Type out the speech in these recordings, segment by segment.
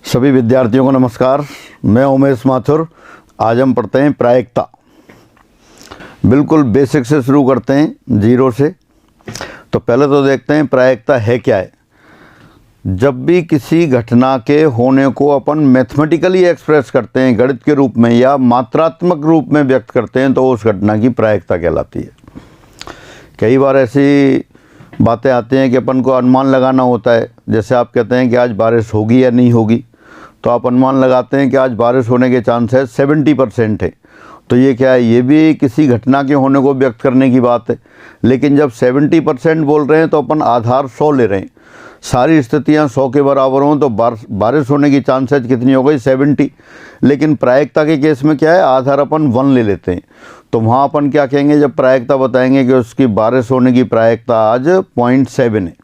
सभी विद्यार्थियों को नमस्कार। मैं उमेश माथुर। आज हम पढ़ते हैं प्रायिकता। बिल्कुल बेसिक से शुरू करते हैं, जीरो से। तो पहले तो देखते हैं प्रायिकता है क्या है। जब भी किसी घटना के होने को अपन मैथमेटिकली एक्सप्रेस करते हैं, गणित के रूप में या मात्रात्मक रूप में व्यक्त करते हैं, तो उस घटना की प्रायिकता कहलाती है। कई बार ऐसी बातें आती हैं कि अपन को अनुमान लगाना होता है। जैसे आप कहते हैं कि आज बारिश होगी या नहीं होगी, तो आप अनुमान लगाते हैं कि आज बारिश होने के चांसेस 70% है। तो ये क्या है? ये भी किसी घटना के होने को व्यक्त करने की बात है। लेकिन जब 70% बोल रहे हैं तो अपन आधार 100 ले रहे हैं। सारी स्थितियां 100 के बराबर हों तो बारिश होने की चांसेस कितनी हो गई? 70। लेकिन प्रायिकता के केस में क्या है? आधार अपन 1 ले लेते हैं। तो वहाँ अपन क्या कहेंगे? जब प्रायिकता बताएंगे कि उसकी बारिश होने की प्रायिकता आज 0.7 है।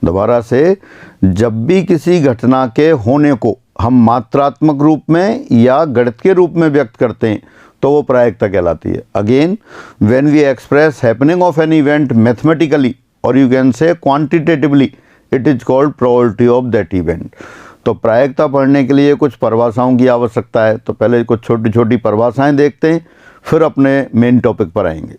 दोबारा से, जब भी किसी घटना के होने को हम मात्रात्मक रूप में या गणित के रूप में व्यक्त करते हैं तो वो प्रायिकता कहलाती है। Again, when we express happening of an event mathematically और you can say quantitatively, it is called probability of that event. तो प्रायिकता पढ़ने के लिए कुछ परिभाषाओं की आवश्यकता है। तो पहले कुछ छोटी छोटी परिभाषाएं देखते हैं, फिर अपने मेन टॉपिक पर आएंगे।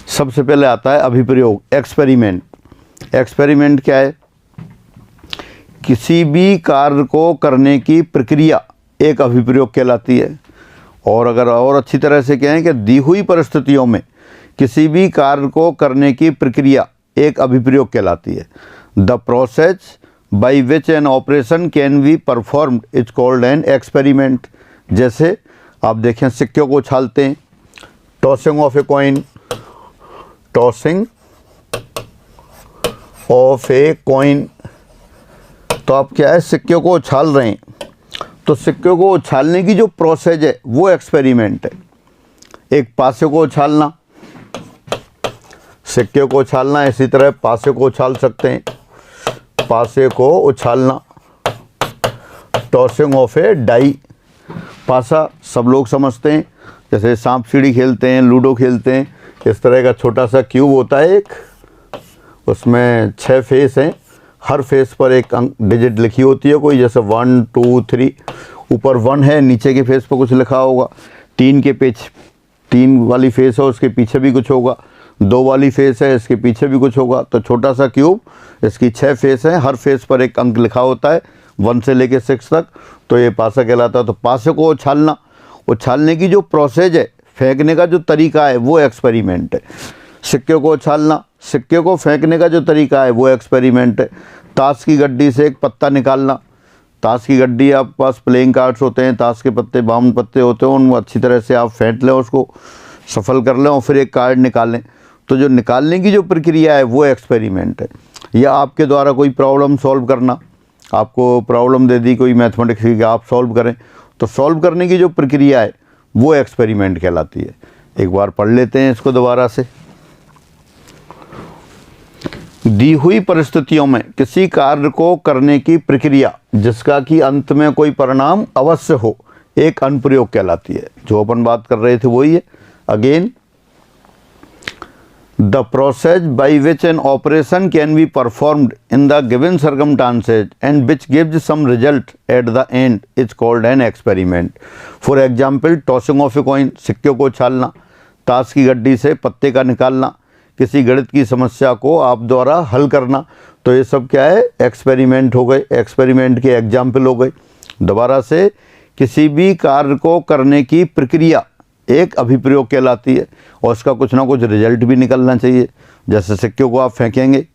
सबसे पहले आता है अभिप्रयोग, एक्सपेरिमेंट। एक्सपेरिमेंट क्या है? किसी भी कार्य को करने की प्रक्रिया एक अभिप्रयोग कहलाती है। और अगर और अच्छी तरह से कहें कि दी हुई परिस्थितियों में किसी भी कार्य को करने की प्रक्रिया एक अभिप्रयोग कहलाती है। The process by which an operation can be performed is called an experiment. जैसे आप देखें, सिक्कों को उछालते हैं, tossing of a coin, tossing of a coin. तो आप क्या है? सिक्कों को उछाल रहे हैं। तो सिक्कों को उछालने की जो प्रोसेस है वो एक्सपेरिमेंट है। एक पासे को उछालना, सिक्के को उछालना, इसी तरह पासे को उछाल सकते हैं, पासे को उछालना, टॉसिंग ऑफ ए डाई। पासा सब लोग समझते हैं, जैसे सांप सीढ़ी खेलते हैं, लूडो खेलते हैं। इस तरह का छोटा सा क्यूब होता है एक, उसमें 6 फेस हैं। हर फेस पर एक अंक डिजिट लिखी होती है कोई, जैसे 1 2 3। ऊपर 1 है, नीचे के फेस पर कुछ लिखा होगा। 3 के पीछे 3 वाली फेस है, उसके पीछे भी कुछ होगा। 2 वाली फेस है, इसके पीछे भी कुछ होगा। तो छोटा सा क्यूब, इसकी 6 फेस है, हर फेस पर एक अंक लिखा होता है 1 से लेकर 6 तक। तो ये पासा कहलाता है। तो पासे को उछालना, उछालने की जो प्रोसेस है, फेंकने का जो तरीका है, वो एक्सपेरिमेंट है। सिक्के को उछालना, सिक्के को फेंकने का जो तरीका है, वो एक्सपेरिमेंट है। ताश की गड्डी से एक पत्ता निकालना, ताश की गड्डी, आपके पास प्लेइंग कार्ड्स होते हैं, ताश के पत्ते, बाउंड पत्ते होते हैं, उनको अच्छी तरह से आप फेंट लें, उसको सफल कर लें और फिर एक कार्ड निकालें। तो जो निकालने की जो प्रक्रिया है वो एक्सपेरिमेंट है। या आपके द्वारा कोई प्रॉब्लम सॉल्व करना, आपको प्रॉब्लम दे दी कोई मैथमेटिक्स की, आप सॉल्व करें, तो सॉल्व करने की जो प्रक्रिया है वो एक्सपेरिमेंट कहलाती है। एक बार पढ़ लेते हैं इसको दोबारा से। दी हुई परिस्थितियों में किसी कार्य को करने की प्रक्रिया जिसका कि अंत में कोई परिणाम अवश्य हो, एक अनुप्रयोग कहलाती है। जो अपन बात कर रहे थे वही है। Again, the process by which an operation can be performed in the given circumstances and which gives some result at the end is called an experiment. For example, tossing of a coin, सिक्के को उछालना, ताश की गड्डी से पत्ते का निकालना, किसी गणित की समस्या को आप द्वारा हल करना। तो ये सब क्या है? एक्सपेरिमेंट हो गए, एक्सपेरिमेंट के एग्जाम्पल हो गए। दोबारा से, किसी भी कार्य को करने की प्रक्रिया एक अभिप्रयोग कहलाती है और उसका कुछ ना कुछ रिजल्ट भी निकलना चाहिए। जैसे सिक्कों को आप फेंकेंगे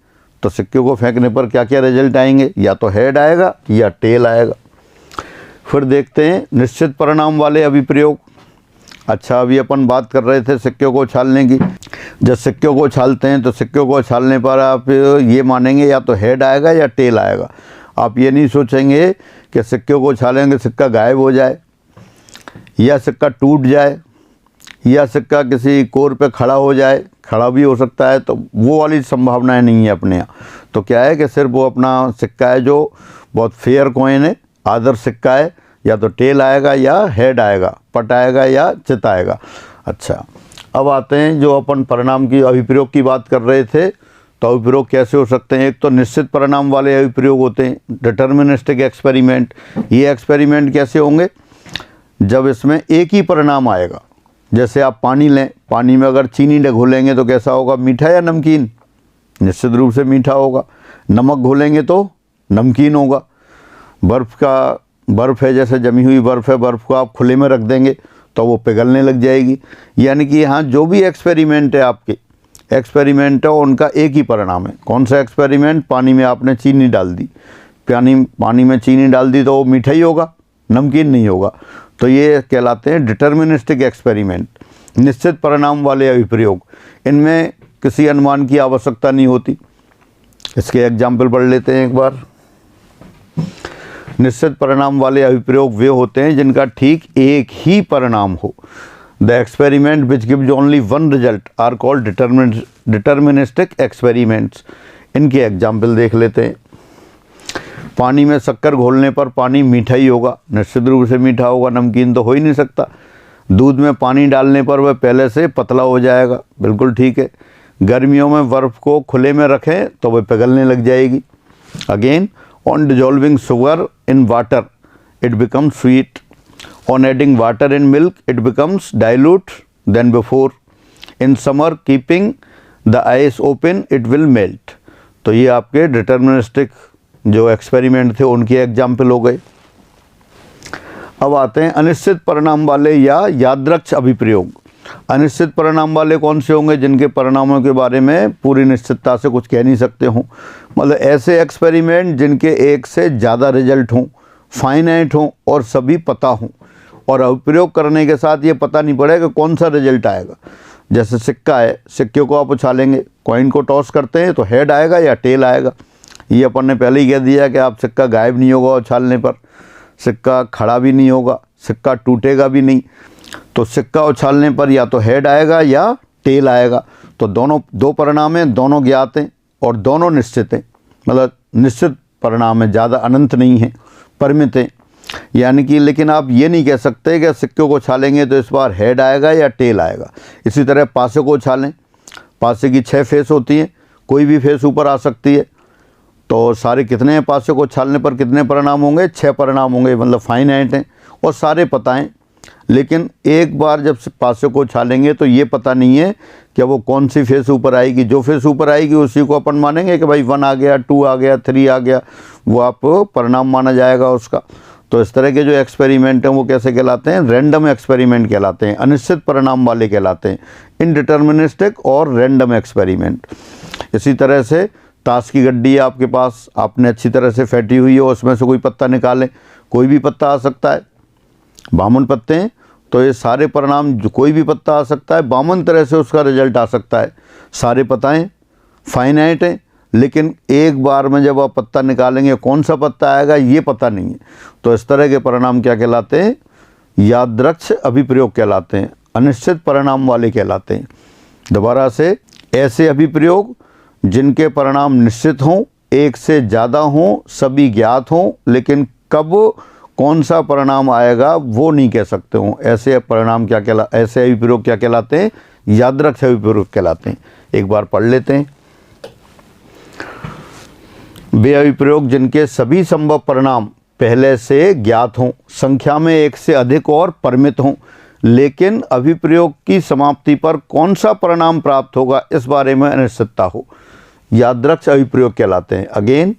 तो सिक्कों को फेंकने पर क्या क्या रिजल्ट आएंगे? या तो हेड आएगा या टेल आएगा। फिर देखते हैं निश्चित परिणाम वाले अभिप्रयोग। अच्छा, अभी अपन बात कर रहे थे सिक्कों को उछालने की। जब सिक्कों को उछालते हैं तो सिक्कों को उछालने पर आप ये मानेंगे या तो हेड आएगा या टेल आएगा। आप ये नहीं सोचेंगे कि सिक्कों को उछालेंगे सिक्का गायब हो जाए, या सिक्का टूट जाए, या सिक्का किसी कोर पे खड़ा हो जाए। खड़ा भी हो सकता है, तो वो वाली संभावनाएं नहीं है अपने यहाँ। तो क्या है कि सिर्फ वो अपना सिक्का है जो बहुत फेयर कॉइन है, आदर्श सिक्का है, या तो टेल आएगा या हेड आएगा, पट आएगा या चित आएगा। अच्छा, अब आते हैं जो अपन परिणाम की अभिप्रयोग की बात कर रहे थे, तो अभिप्रयोग कैसे हो सकते हैं? एक तो निश्चित परिणाम वाले अभिप्रयोग होते हैं, डिटर्मिनिस्टिक एक्सपेरिमेंट। ये एक्सपेरिमेंट कैसे होंगे? जब इसमें एक ही परिणाम आएगा। जैसे आप पानी लें, पानी में अगर चीनी घोलेंगे तो कैसा होगा? मीठा या नमकीन? निश्चित रूप से मीठा होगा। नमक घोलेंगे तो नमकीन होगा। बर्फ़ है, जैसे जमी हुई बर्फ़ है, बर्फ़ को आप खुले में रख देंगे तो वो पिघलने लग जाएगी। यानी कि यहाँ जो भी एक्सपेरिमेंट है, आपके एक्सपेरिमेंट है, उनका एक ही परिणाम है। कौन सा एक्सपेरिमेंट? पानी में आपने चीनी डाल दी, पानी में चीनी डाल दी तो वो मीठा ही होगा, नमकीन नहीं होगा। तो ये कहलाते हैं डिटर्मिनिस्टिक एक्सपेरिमेंट, निश्चित परिणाम वाले अभिप्रयोग। इनमें किसी अनुमान की आवश्यकता नहीं होती। इसके एग्जाम्पल पढ़ लेते हैं एक बार। निश्चित परिणाम वाले अभिप्रयोग वे होते हैं जिनका ठीक एक ही परिणाम हो। The experiment which gives only one result are called deterministic experiments. इनके एग्जाम्पल देख लेते हैं। पानी में शक्कर घोलने पर पानी मीठा ही होगा, निश्चित रूप से मीठा होगा, नमकीन तो हो ही नहीं सकता। दूध में पानी डालने पर वह पहले से पतला हो जाएगा, बिल्कुल ठीक है। गर्मियों में बर्फ़ को खुले में रखें तो वह पिघलने लग जाएगी। Again, on dissolving sugar in water it becomes sweet, on adding water in milk it becomes dilute than before, in summer keeping the ice open it will melt. तो ये आपके डिटर्मिनिस्टिक जो एक्सपेरिमेंट थे उनके एग्जाम्पल हो गए। अब आते हैं अनिश्चित परिणाम वाले या यादृच्छ अभिप्रयोग। अनिश्चित परिणाम वाले कौन से होंगे? जिनके परिणामों के बारे में पूरी निश्चितता से कुछ कह नहीं सकते हों। मतलब ऐसे एक्सपेरिमेंट जिनके एक से ज़्यादा रिजल्ट हों, फाइनाइट हों और सभी पता हों, और अभिप्रयोग करने के साथ ये पता नहीं पड़ेगा कौन सा रिजल्ट आएगा। जैसे सिक्का है, सिक्के को आप उछालेंगे, कॉइन को टॉस करते हैं तो हेड आएगा या टेल आएगा। ये अपन ने पहले ही कह दिया कि आप सिक्का गायब नहीं होगा उछालने पर, सिक्का खड़ा भी नहीं होगा, सिक्का टूटेगा भी नहीं। तो सिक्का उछालने पर या तो हेड आएगा या टेल आएगा। तो दोनों दो परिणाम हैं, दोनों ज्ञात हैं और दोनों निश्चित हैं। मतलब निश्चित परिणाम है, ज़्यादा अनंत नहीं है, परिमित हैं। यानी कि लेकिन आप ये नहीं कह सकते कि सिक्के को उछालेंगे तो इस बार हेड आएगा या टेल आएगा। इसी तरह पासे को उछालें, पासे की 6 फेस होती हैं, कोई भी फेस ऊपर आ सकती है। तो सारे कितने हैं? पासे को उछालने पर कितने परिणाम होंगे? 6 परिणाम होंगे। मतलब फाइनाइट हैं और सारे पता हैं। लेकिन एक बार जब पासे को उछालेंगे तो ये पता नहीं है कि वो कौन सी फेस ऊपर आएगी। जो फेस ऊपर आएगी उसी को अपन मानेंगे कि भाई 1 आ गया, 2 आ गया, 3 आ गया, वो आप परिणाम माना जाएगा उसका। तो इस तरह के जो एक्सपेरिमेंट हैं वो कैसे कहलाते हैं? रैंडम एक्सपेरिमेंट कहलाते हैं, अनिश्चित परिणाम वाले कहलाते हैं, इनडिटर्मिनिस्टिक और रैंडम एक्सपेरिमेंट। इसी तरह से ताश की गड्डी है आपके पास, आपने अच्छी तरह से फेंटी हुई है, उसमें से कोई पत्ता निकालें, कोई भी पत्ता आ सकता है। 52 पत्ते हैं तो ये सारे परिणाम, जो कोई भी पत्ता आ सकता है, 52 तरह से उसका रिजल्ट आ सकता है। सारे पता हैं, फाइनाइट हैं, लेकिन एक बार में जब आप पत्ता निकालेंगे कौन सा पत्ता आएगा ये पता नहीं है। तो इस तरह के परिणाम क्या कहलाते हैं? यादृच्छ अभिप्रयोग कहलाते हैं, अनिश्चित परिणाम वाले कहलाते हैं। दोबारा से, ऐसे अभिप्रयोग जिनके परिणाम निश्चित हों, एक से ज़्यादा हों, सभी ज्ञात हों, लेकिन कब कौन सा परिणाम आएगा वो नहीं कह सकते हों, ऐसे परिणाम ऐसे अभिप्रयोग क्या कहलाते हैं? यादृच्छ अभिप्रयोग कहलाते हैं। एक बार पढ़ लेते हैं। वे अभिप्रयोग जिनके सभी संभव परिणाम पहले से ज्ञात हों, संख्या में एक से अधिक और परिमित हों, लेकिन अभिप्रयोग की समाप्ति पर कौन सा परिणाम प्राप्त होगा इस बारे में अनिश्चितता हो, यादृच्छ अभिप्रयोग कहलाते हैं। Again,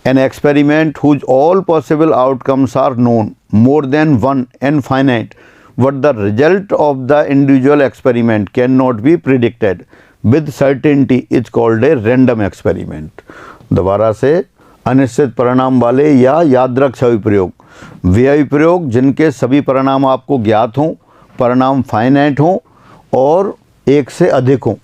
an experiment whose all possible outcomes are known more than one and finite but the result of the individual experiment can not be predicted with certainty is called a random experiment. दोबारा से, अनिश्चित परिणाम वाले या यादृच्छ अभिप्रयोग वे अभिप्रयोग जिनके सभी परिणाम आपको ज्ञात हों, परिणाम फाइनाइट हों और एक से अधिक हों,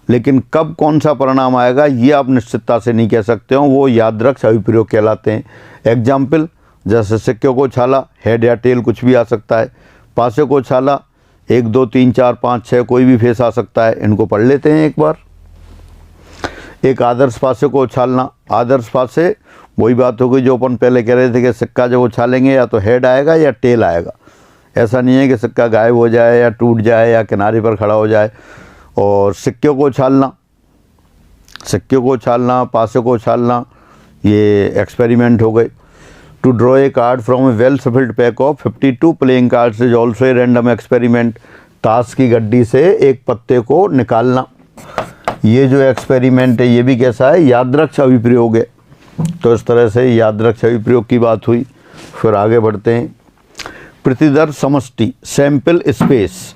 लेकिन कब कौन सा परिणाम आएगा ये आप निश्चितता से नहीं कह सकते हो, वो यादृच्छ अभिप्रयोग कहलाते हैं। एग्जाम्पल, जैसे सिक्के को उछाला, हेड या टेल कुछ भी आ सकता है। पासे को उछाला, 1 2 3 4 5 6 कोई भी फेस आ सकता है। इनको पढ़ लेते हैं एक बार। एक आदर्श पासे को उछालना, आदर्श पासे वही बात हो गई जो अपन पहले कह रहे थे कि सिक्का जब उछालेंगे या तो हेड आएगा या टेल आएगा। ऐसा नहीं है कि सिक्का गायब हो जाए या टूट जाए या किनारे पर खड़ा हो जाए। और सिक्के को उछालना, सिक्के को उछालना, पासे को उछालना, ये एक्सपेरिमेंट हो गए। To draw a card from a well shuffled pack of 52 playing cards is also a random experiment. ताश की गड्डी से एक पत्ते को निकालना, ये जो एक्सपेरिमेंट है ये भी कैसा है, यादृक्ष अभिप्रयोग है। तो इस तरह से यादृक्ष अभिप्रयोग की बात हुई। फिर आगे बढ़ते हैं। प्रतिदर्श समष्टि, सैंपल स्पेस,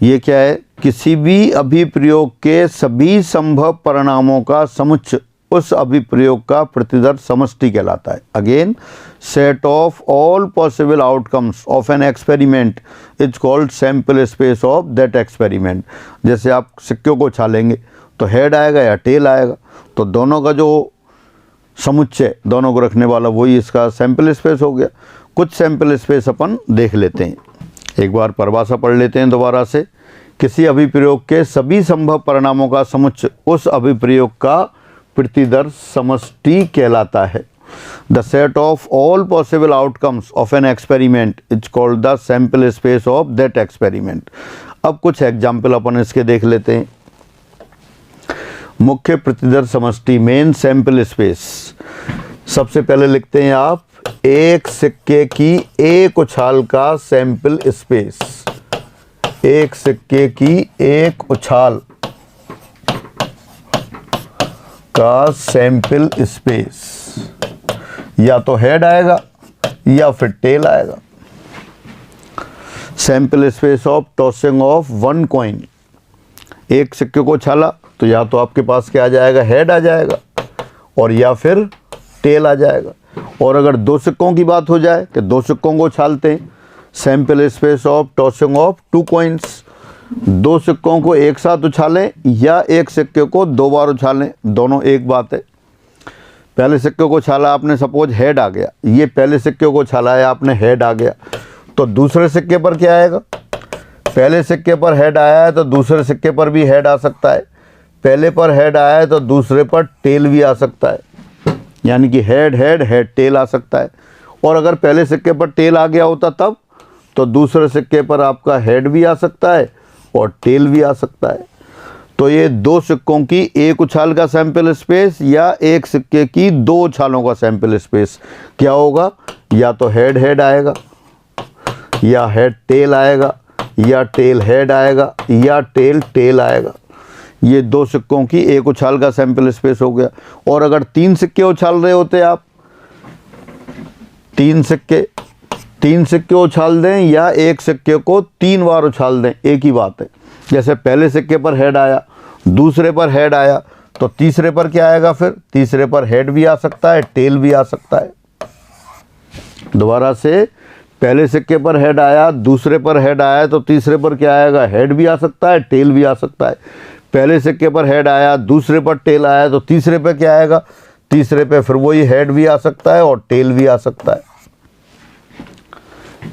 ये क्या है, किसी भी अभिप्रयोग के सभी संभव परिणामों का समुच्चय उस अभिप्रयोग का प्रतिदर्श समष्टि कहलाता है। Again, set of all possible outcomes of an experiment is called sample space of that experiment. जैसे आप सिक्कों को उछालेंगे तो हेड आएगा या टेल आएगा, तो दोनों का जो समुच्चय, दोनों को रखने वाला, वही इसका सैंपल स्पेस हो गया। कुछ सैंपल स्पेस अपन देख लेते हैं। एक बार परिभाषा पढ़ लेते हैं दोबारा से। किसी अभिप्रयोग के सभी संभव परिणामों का समुच्चय उस अभिप्रयोग का प्रतिदर्श समष्टि कहलाता है। The set of all possible outcomes of an experiment is called the sample space of that experiment. अब कुछ एग्जाम्पल अपन इसके देख लेते हैं। मुख्य प्रतिदर्श समष्टि, मेन सैंपल स्पेस। सबसे पहले लिखते हैं आप, एक सिक्के की एक उछाल का सैंपल स्पेस। एक सिक्के की एक उछाल का सैंपल स्पेस, या तो हेड आएगा या फिर टेल आएगा। Sample space of tossing of one coin, एक सिक्के को उछाला तो या तो आपके पास क्या आ जाएगा, हेड आ जाएगा, और या फिर टेल आ जाएगा। और अगर दो सिक्कों की बात हो जाए कि दो सिक्कों को उछालते हैं, sample space of tossing of two coins, दो सिक्कों को एक साथ उछालें या एक सिक्के को दो बार उछालें, दोनों एक बात है। पहले सिक्के को उछाला आपने, सपोज हेड आ गया, ये पहले सिक्के को उछाला है आपने, हेड आ गया, तो दूसरे सिक्के पर क्या आएगा, पहले सिक्के पर हेड आया है तो दूसरे सिक्के पर भी हेड आ सकता है, पहले पर हेड आया है तो दूसरे पर टेल भी आ सकता है, यानी कि हेड हेड हेड टेल आ सकता है। और अगर पहले सिक्के पर टेल आ गया होता तब, तो दूसरे सिक्के पर आपका हेड भी आ सकता है और टेल भी आ सकता है। तो ये दो सिक्कों की एक उछाल का सैंपल स्पेस या एक सिक्के की दो उछालों का सैंपल स्पेस क्या होगा, या तो हेड हेड आएगा, या हेड टेल आएगा, या टेल हेड आएगा, या टेल टेल आएगा। ये दो सिक्कों की एक उछाल का सैंपल स्पेस हो गया। और अगर तीन सिक्के उछाल रहे होते आप, तीन सिक्के उछाल दें या एक सिक्के को तीन बार उछाल दें, एक ही बात है। जैसे पहले सिक्के पर हेड आया, दूसरे पर हेड आया, तो तीसरे पर क्या आएगा, फिर तीसरे पर हेड भी आ सकता है, टेल भी आ सकता है। दोबारा से, पहले सिक्के पर हेड आया, दूसरे पर हेड आया, तो तीसरे पर क्या आएगा, हेड भी आ सकता है, टेल भी आ सकता है। पहले सिक्के पर हेड आया, दूसरे पर टेल आया, तो तीसरे पर क्या आएगा, तीसरे पे फिर वही हेड भी आ सकता है और टेल भी आ सकता है।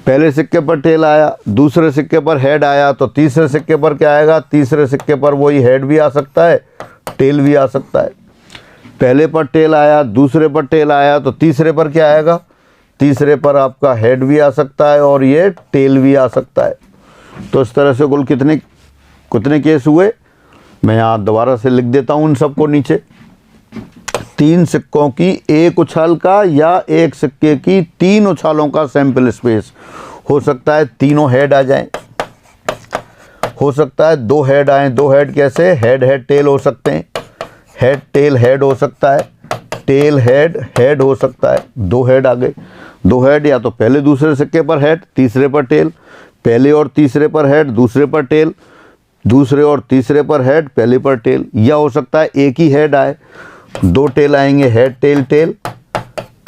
पहले सिक्के पर टेल आया, दूसरे सिक्के पर हेड आया, तो तीसरे सिक्के पर क्या आएगा, तीसरे सिक्के पर वही हेड भी आ सकता है, टेल भी आ सकता है। पहले पर टेल आया, दूसरे पर टेल आया, तो तीसरे पर क्या आएगा, तीसरे पर आपका हेड भी आ सकता है और ये टेल भी आ सकता है। तो इस तरह से कुल कितने केस हुए, मैं यहाँ दोबारा से लिख देता हूँ उन सबको नीचे। तीन सिक्कों की एक उछाल का या एक सिक्के की तीन उछालों का सैंपल स्पेस। हो सकता है तीनों हेड आ जाएं, हो सकता है दो हेड आए। दो हेड कैसे, हेड हेड टेल हो सकते हैं, हेड टेल हेड हो सकता है, टेल हेड हेड हो सकता है। दो हेड आ गए, दो हेड या तो पहले दूसरे सिक्के पर हेड, तीसरे पर टेल, पहले और तीसरे पर हेड, दूसरे पर टेल, दूसरे और तीसरे पर हेड, पहले पर टेल। या हो सकता है एक ही हेड आए, दो टेल आएंगे, head tail tail,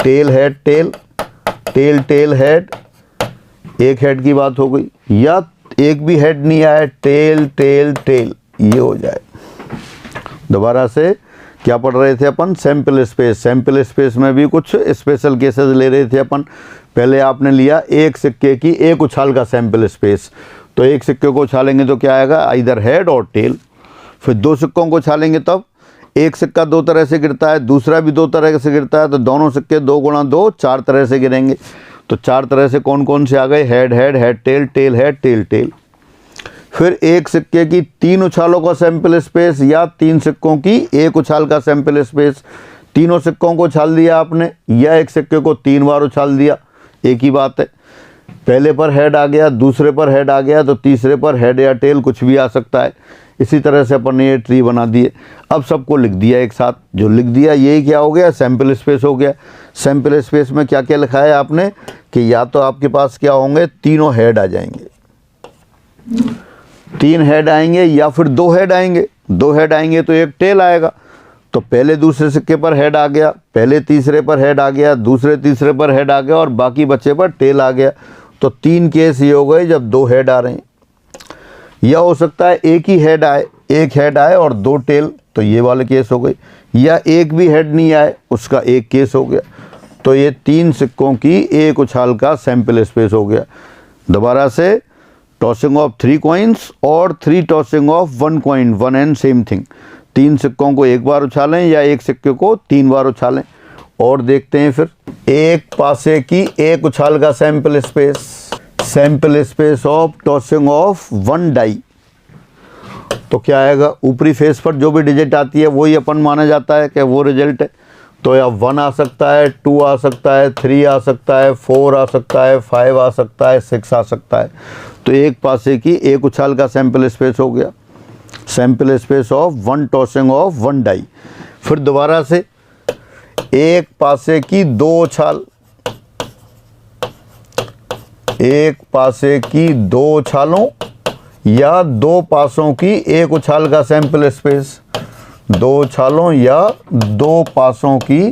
tail head tail, tail tail head, एक हेड की बात हो गई। या एक भी हेड नहीं आया, टेल टेल टेल, ये हो जाए। दोबारा से क्या पढ़ रहे थे अपन, सैंपल स्पेस। सैंपल स्पेस में भी कुछ स्पेशल केसेस ले रहे थे अपन। पहले आपने लिया एक सिक्के की एक उछाल का सैंपल स्पेस, तो एक सिक्के को उछालेंगे तो क्या आएगा, इधर हेड और टेल। फिर दो सिक्कों को उछालेंगे तब एक सिक्का दो तरह से गिरता है, दूसरा भी दो तरह से गिरता है, तो दोनों सिक्के 2 गुणा 2 4 तरह से गिरेंगे। तो 4 तरह से कौन कौन से आ गए, head head head tail, tail head tail tail. फिर एक सिक्के की 3 उछालों का सैंपल स्पेस या 3 सिक्कों की 1 उछाल का सैंपल स्पेस। तीनों सिक्कों को उछाल दिया आपने या एक सिक्के को 3 बार उछाल दिया, एक ही बात है। पहले पर हेड आ गया, दूसरे पर हेड आ गया, तो तीसरे पर हेड या टेल कुछ भी आ सकता है। इसी तरह से अपन ने ये ट्री बना दिए। अब सबको लिख दिया एक साथ, जो लिख दिया यही क्या हो गया, सैंपल स्पेस हो गया। सैंपल स्पेस में क्या क्या लिखा है आपने कि या तो आपके पास क्या होंगे, तीनों हेड आ जाएंगे, 3 हेड आएंगे या फिर 2 हेड आएंगे। 2 हेड आएंगे तो एक टेल आएगा। तो पहले दूसरे सिक्के पर हेड आ गया, पहले तीसरे पर हेड आ गया, दूसरे तीसरे पर हेड आ गया और बाकी बचे पर टेल आ गया। तो 3 केस ये हो गए जब 2 हेड आ रहे हैं। या हो सकता है एक ही हेड आए, एक हेड आए और 2 टेल, तो ये वाले केस हो गए। या एक भी हेड नहीं आए, उसका एक केस हो गया। तो ये 3 सिक्कों की 1 उछाल का सैंपल स्पेस हो गया। दोबारा से, टॉसिंग ऑफ 3 कॉइन्स और 3 tossing of 1 coin, 1 and same thing. 3 सिक्कों को 1 बार उछालें या एक सिक्के को 3 बार उछालें। और देखते हैं फिर, एक पासे की 1 उछाल का sample space, sample space of tossing of 1 die. तो क्या आएगा, ऊपरी फेस पर जो भी डिजिट आती है वही अपन माना जाता है कि वो रिजल्ट है। तो या 1 आ सकता है, 2 आ सकता है, 3 आ सकता है, 4 आ सकता है, 5 आ सकता है, 6 आ सकता है। तो एक पासे की 1 उछाल का सैंपल स्पेस हो गया, sample space of 1 tossing of 1 die. फिर दोबारा से, एक पासे की 2 उछाल, एक पासे की 2 उछालों या 2 पासों की 1 उछाल का सैंपल स्पेस। 2 उछालों या 2 पासों की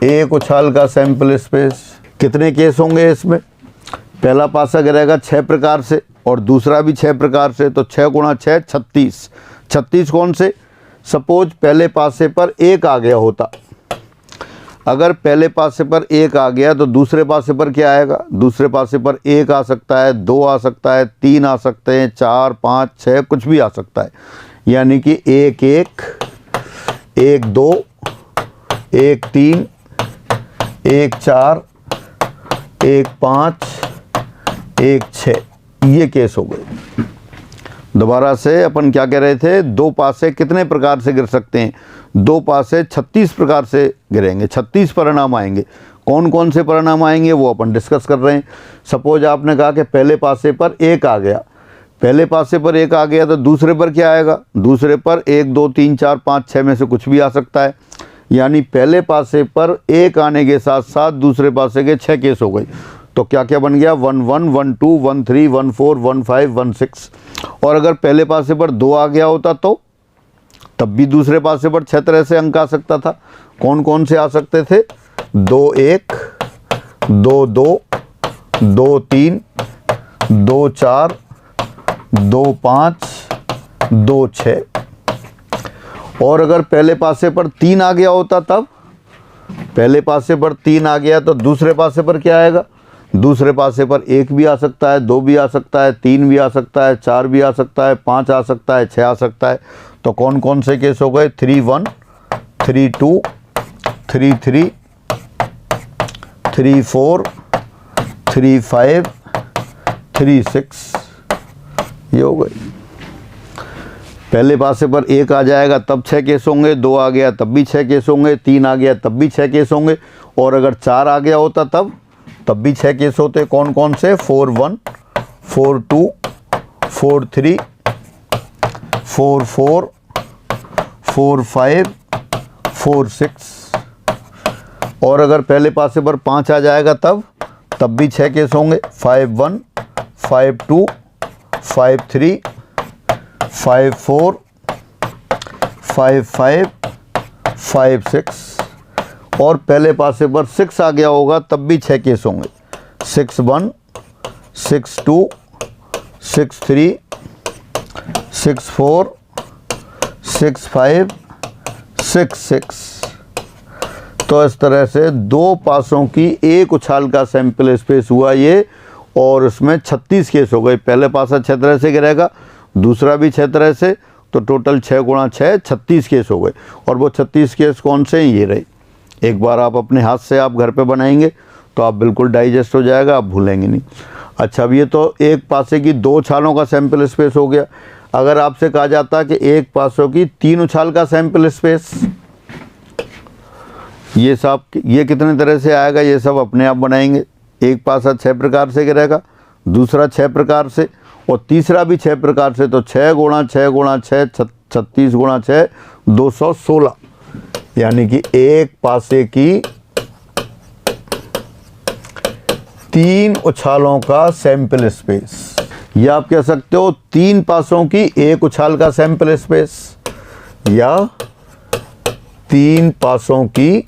1 उछाल का सैंपल स्पेस। कितने केस होंगे इसमें, पहला पासा गिरेगा 6 प्रकार से और दूसरा भी 6 प्रकार से। तो 6 गुणा 6 36। 36 कौन से, सपोज पहले पासे पर 1 आ गया होता, अगर पहले पासे पर 1 आ गया तो दूसरे पासे पर क्या आएगा, दूसरे पासे पर 1 आ सकता है, 2 आ सकता है, 3 आ सकते हैं, 4 5 6 कुछ भी आ सकता है। यानी कि 1 1 1 2 1 3 1 4 1 5 1 6, ये केस हो गए। दोबारा से अपन क्या कह रहे थे, 2 पासे कितने प्रकार से गिर सकते हैं, 2 पासे 36 प्रकार से गिरेंगे, 36 परिणाम आएंगे। कौन कौन से परिणाम आएंगे वो अपन डिस्कस कर रहे हैं। सपोज आपने कहा कि पहले पासे पर 1 आ गया, पहले पासे पर 1 आ गया तो दूसरे पर क्या आएगा, दूसरे पर 1 2 3 4 5 6 में से कुछ भी आ सकता है। यानी पहले पासे पर 1 आने के साथ साथ दूसरे पासे के 6 केस हो गए। तो क्या क्या बन गया, 1 1 1 2 1 3 1 4 1 5 1 6। और अगर पहले पासे पर 2 आ गया होता तो तब भी दूसरे पासे पर 6 तरह से अंक आ सकता था। कौन कौन से आ सकते थे, 2 1 2 2 2 3 2 4 2 5 2 6। और अगर पहले पासे पर 3 आ गया होता तब, पहले पासे पर 3 आ गया तो दूसरे पासे पर क्या आएगा, दूसरे पासे पर 1 भी आ सकता है, 2 भी आ सकता है, 3 भी आ सकता है, 4 भी आ सकता है, 5 आ सकता है, 6 आ सकता है। तो कौन कौन से केस हो गए, 3 1 3 2 3 3 3 4 3 5 3 6, ये हो गए। पहले पासे पर 1 आ जाएगा तब 6 केस होंगे, 2 आ गया तब भी 6 केस होंगे, 3 आ गया तब भी 6 केस होंगे, और अगर 4 आ गया होता तब भी 6 केस होते। कौन कौन से, 4 1 4 2 4 3 4 4 4 5 4 6। और अगर पहले पासे पर 5 आ जाएगा तब भी 6 केस होंगे, 5 1 5 2 5 3 5 4 5 5 5 6। और पहले पासे पर 6 आ गया होगा तब भी 6 केस होंगे, 6 1 6 2 6 3 6 4 6 5 6 6। तो इस तरह से 2 पासों की 1 उछाल का सैंपल स्पेस हुआ ये, और उसमें 36 केस हो गए। पहले पासा 6 तरह से गिरेगा, दूसरा भी 6 तरह से, तो टोटल 6 गुणा 6 36 केस हो गए। और वो 36 केस कौन से हैं, ये रहे। एक बार आप अपने हाथ से आप घर पे बनाएंगे तो आप बिल्कुल डाइजेस्ट हो जाएगा, आप भूलेंगे नहीं। अच्छा, अब ये तो एक पासे की 2 उछालों का सैंपल स्पेस हो गया। अगर आपसे कहा जाता कि एक पासों की 3 उछाल का सैंपल स्पेस, ये कितने तरह से आएगा, ये सब अपने आप बनाएंगे। एक पासा 6 प्रकार से गिरेगा, दूसरा 6 प्रकार से, और तीसरा भी 6 प्रकार से। तो 6 गुणा 6 गुणा 6 36 गुणा 6 216, यानी कि एक पासे की 3 उछालों का सैंपल स्पेस, या आप कह सकते हो 3 पासों की 1 उछाल का सैंपल स्पेस, या 3 पासों की